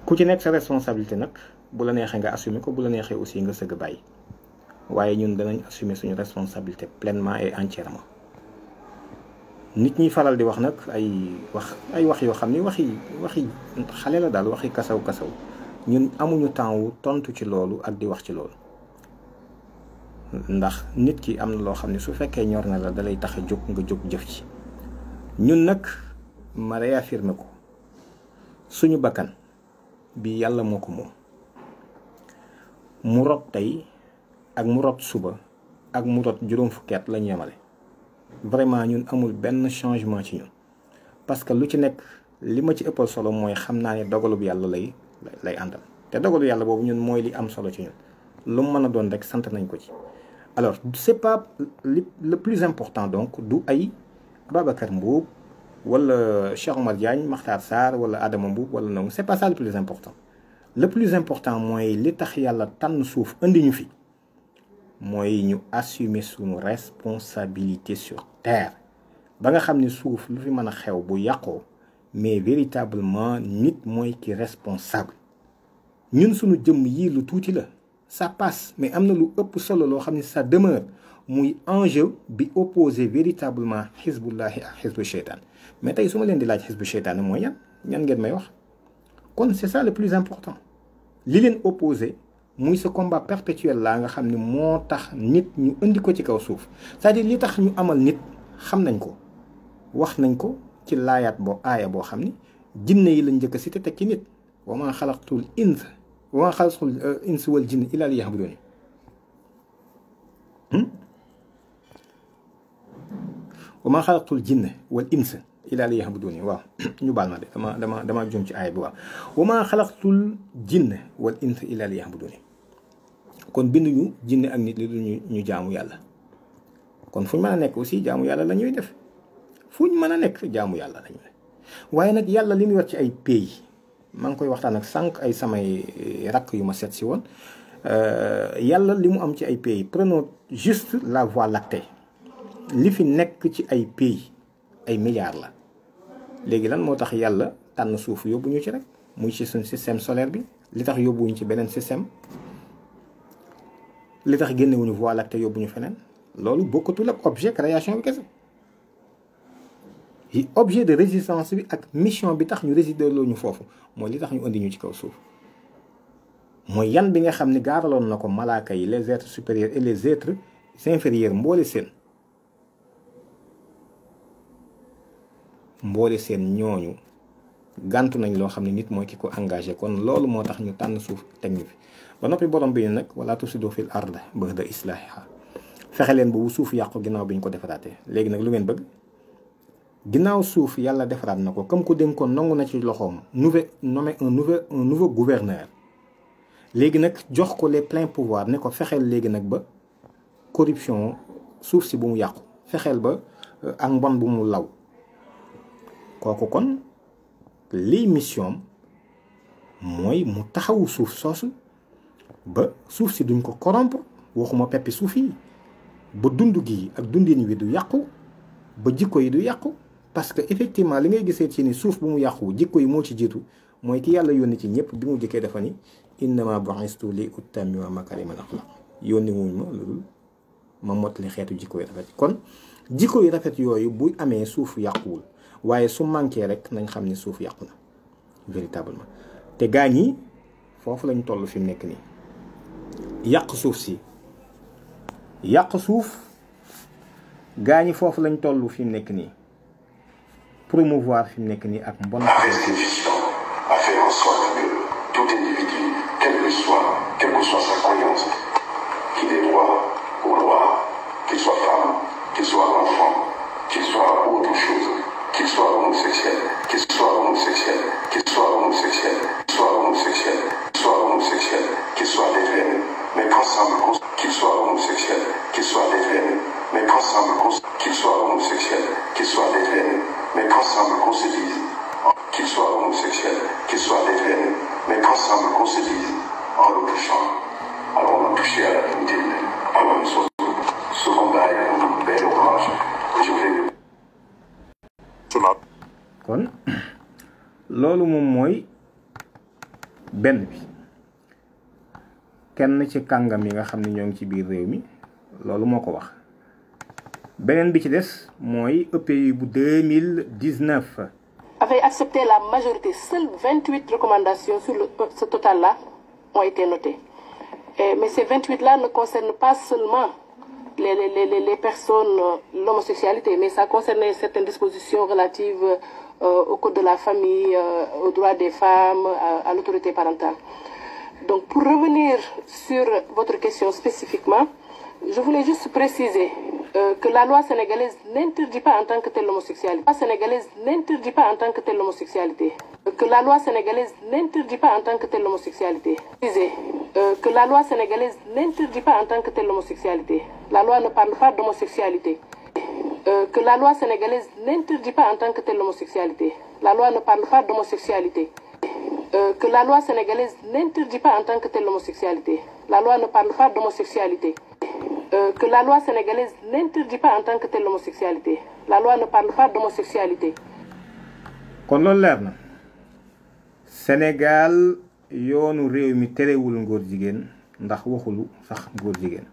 ku ci nekk sa responsabilité nag bu la neexee nga assumer ko bu la neexee aussi nga sëgg bàyyi waaye ñun danañ assumer suñu responsabilité pleinement et entièrement nit ñi faral di wax nag ay wax yoo xam ni waxi xale la daal waxi kasaw ñun amuñu temps wu tontu ci loolu ak di wax ci loolu ndax nit ki am na loo xam ne su fekkee ñor na la dalay tax a jóg nga jóg jëf ci ñun nag ma réaffirmer ko suñu bakkan bi yàlla moo ko moom mu rot tey ak mu rot suba ak mu rot juróom fukki at lañu yemale vraiment ñun amul benn changement ci ñun parce que lu ci nekk li ma ci ëppal solo mooy xam naa ne dogalub yàlla lay àndal te dogalu yàlla boobu ñun mooy li am solo ci ñun lu mu mën a doon rek sant nañ ko ci alors c'est pas le plus important donc du ay Babacar Mbuub wala Cheikh Omar Diagne Makhtar Sarr wala Adama Mbuub wala noonu c'est pas ça le plus important mooy li tax yàlla tànn suuf indi ñu fi mooy ñu assumer suñu responsabilité sur terre ba nga xam ni suuf lu fi mën a xew bu yàqoo mais véritablement nit mooy ki responsable ñun suñu jëmm yii lu tuuti la ça passe mais am na lu ëpp solo loo xam ne ça demeure muy enjeu bi opposé véritablement xisbullahi ak xisbu cheytaan mais tey su ma leen di laaj xisbu cheytaan mooy ñan ngeen may wax kon c'est ça le plus important li leen opposé muy ce combat perpétuel laa nga xam ne moo tax nit ñu indi ko ci kaw suuf c'est-à-dire li tax ñu amal nit xam nañ ko wax nañ ko ci laayaat aaya boo xam ni jinne yi lañ njëkk a cité teg ci nit wa maa xalaqtul insa wal jinna illaa liya'buduun wa maa xalaqtul jinna wal insa illaa liya'buduun waaw ñu baal ma de dama jum ci aaya bi waaw wa maa xalaqtul jinna wal insa illaa liya'buduun kon binduñu jinne ak nit li ñu jaamu yàlla kon fu ñu mën a nekk aussi jaamu yàlla la ñuy def fu ñu mën a nekk jaamu yàlla la ñuy def waaye nag yàlla li mu yor ci ay pays maa ngi koy waxtaan ak sànq ay samay rakk yu ma seet si woon yàlla li mu am ci ay pays prenons juste la voie lactée li fi nekk ci ay pays ay milliards la léegi lan moo tax yàlla tànn suuf yóbbu ñu ci rek muy ci suñ système solaire bi li tax yóbbuwuñu ci beneen système li tax génnewuñu voie lactée yóbbuñu feneen loolu bokkatul ak objet création bi kese objet de résistance bi ak mission bi tax ñu résider loo ñu foofu mooy li tax ñu indi ñu ci kaw suuf mooy yan bi nga xam ne gaaraloon na ko malaaka yi les êtres supérieurs et les êtres inférieurs mboole seen ñooñu gàntu nañ loo xam ne nit mooy ki ko engagé kon loolu moo tax ñu tànn suuf teg ñu fi ba noppi borom bi nag wala tufsidu fil ard ba'da islahiha fexe leen boobu suuf yàqu ginnaaw bi ñu ko defaraatee léegi nag lu ngeen bëgg ginnaaw suuf yàlla defaraat na ko comme ko dénkoon nangu na ci loxoom nommé un nouveau gouverneur léegi nag jox ko les pleins pouvoirs ne ko fexeel léegi nag ba corruption suuf si bu mu yàqu fexeel ba ak mbon bu mu law kooku kon lii mission mooy mu taxawu suuf soosu ba suuf si duñ ko corrompre waxuma peppi suuf yi ba dund gi ak dundin wi du yàqu ba jikko yi du yàqu parce que effectivement li ngay gisee ci ni suuf bu mu yàqu jikko yi moo ci jiitu mooy ki yàlla yónni ci ñëpp bi mu jëkkee dafa ni innama bu'istu li utammima makarimal axlaq yónni wuñ ma loolu ma mottali xeetu jikko yi rafet kon jikko yi rafet yooyu bu amee suuf yàquwul waaye su manqué rek nañ xam ni suuf yàqu na véritablement te gaa ñi foofu lañ toll fi mu nekk nii yàq suuf si yàq suuf gaa ñi foofu lañ toll fi mu nekk nii promouvoir fi mu nekk nii ak mbon rester vigilant à faire en sorte que tout individu, quelle que soit sa croyance, qu'il ait droit aux lois, qu'il soit femme, qu'il soit enfant, qu'il soit autre chose, qu'il soit homosexuel, qu'il soit homosexuel, qu'il soit homosexuel, qu'il soit homosexuel, qu'il soit homosexuel, qu'il soit lesbienne, mais qu'ensemble, qu'il soit homosexuel, qu'il soit lesbienne, mais qu'ensemble, qu'il soit homosexuel, qu'il soit lesbienne, mais qu'ensemble qu'on se dise, qu'il soit homosexuel, qu'il soit lesbienne, mais qu'ensemble qu'on se dise, en le touchant, alors on a touché à la dignité humaine. Alors nous sommes ce combat est un bel orage. Je vais kon loolu moom mooy benn bi kenn ci kàngam yi nga xam ne ñoo ngi ci biir réew mi loolu moo ko wax beneen bi ci des mooy EPI bu 2019 avait accepté la majorité. Seules 28 recommandations sur ce total-là ont été notées. Mais ces 28-là ne concernent pas seulement les personnes, l'homosexualité, mais ça concernait certaines dispositions relatives au code de la famille, aux droits des femmes, à l'autorité parentale. Donc pour revenir sur votre question spécifiquement, je voulais juste préciser que la loi sénégalaise n'interdit pas en tant que telle l'homosexualité. La loi sénégalaise n'interdit pas en tant que telle l'homosexualité. Que la loi sénégalaise n'interdit pas en tant que telle l'homosexualité. Que la loi sénégalaise n'interdit pas en tant que telle l'homosexualité. La loi ne parle pas d'homosexualité. Que la loi sénégalaise n'interdit pas en tant que telle l'homosexualité. La loi ne parle pas d'homosexualité. Que la loi sénégalaise n'interdit pas en tant que telle l'homosexualité. La loi ne parle pas d'homosexualité. Que la loi sénégalaise n'interdit pas en tant que telle l'homosexualité. La loi ne parle pas d'homosexualité. kon loolu leer na Sénégal yoonu réew mi terewul ngóor jigéen ndax waxulu sax ngóor jigéen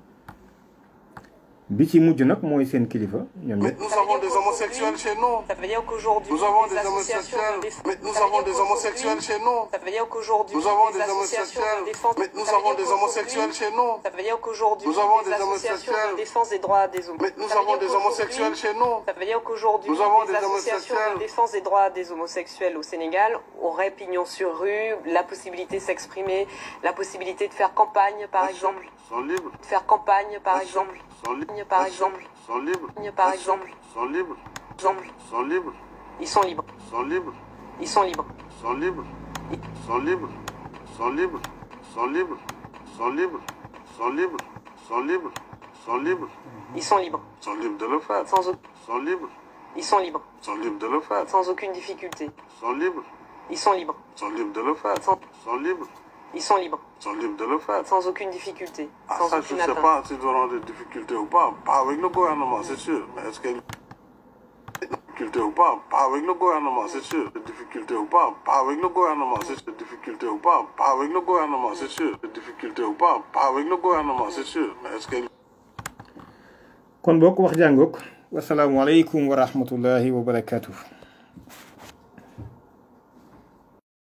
bi ci mujj nag mooy seen kilifa ñoom ñëpp. Nous avons des homosexuels chez nous. Ça veut dire qu'aujourd'hui, Nous avons les des associations homosexuels. de défense- Mais nous Ça veut avons dire des homosexuels chez nous. Ça veut dire qu'aujourd'hui, Nous avons les des associations homosexuels. de défense- Mais nous Ça veut avons dire des homosexuels qu'aujourd'hui- chez nous. Ça veut dire qu'aujourd'hui, Nous avons les des associations homosexuels. de défense des droits des homosexuels. Mais nous avons des homosexuels chez nous. Ça veut dire qu'aujourd'hui, Nous avons les des associations homosexuels. de défense des droits des homosexuels au Sénégal auraient pignon sur rue, la possibilité de s'exprimer, la possibilité de faire campagne, par exemple. Sont libres. De faire campagne, par exemple. Sont libres. Par exemple. Sont libres. Par exemple. Sont libres. Exemple. Sont libres. Ils sont libres. Sont libres. Ils sont libres. Sont libres. Sont libres. Sont libres. Sont libres. Sont libres. Sont libres. Sont libres. Sont libres. Ils sont libres. sont libres de le faire. Sont libres. Ils sont libres. Sont libres de le faire. Sans aucune difficulté. Sont libres. Ils sont libres. Sont libres de le faire. Sont libres. Ils sont libres. Sont libres de le faire. Sans aucune difficulté. Ah, Sans ça, je aucune ne sais atteinte. pas s'ils auront des difficultés ou pas. Pas avec le gouvernement, c'est sûr. Mais est-ce qu'il y a des difficultés ou pas? Pas avec le gouvernement, c'est sûr. Des difficultés ou pas? Pas avec le gouvernement, c'est sûr. Des difficultés ou pas? Pas avec le gouvernement, c'est sûr. Des difficultés ou pas? Pas avec le gouvernement, c'est sûr. Mais est-ce qu'il kon bokk wax jàngook wasalaamualeykum wa rahmatullahi wa barakatuh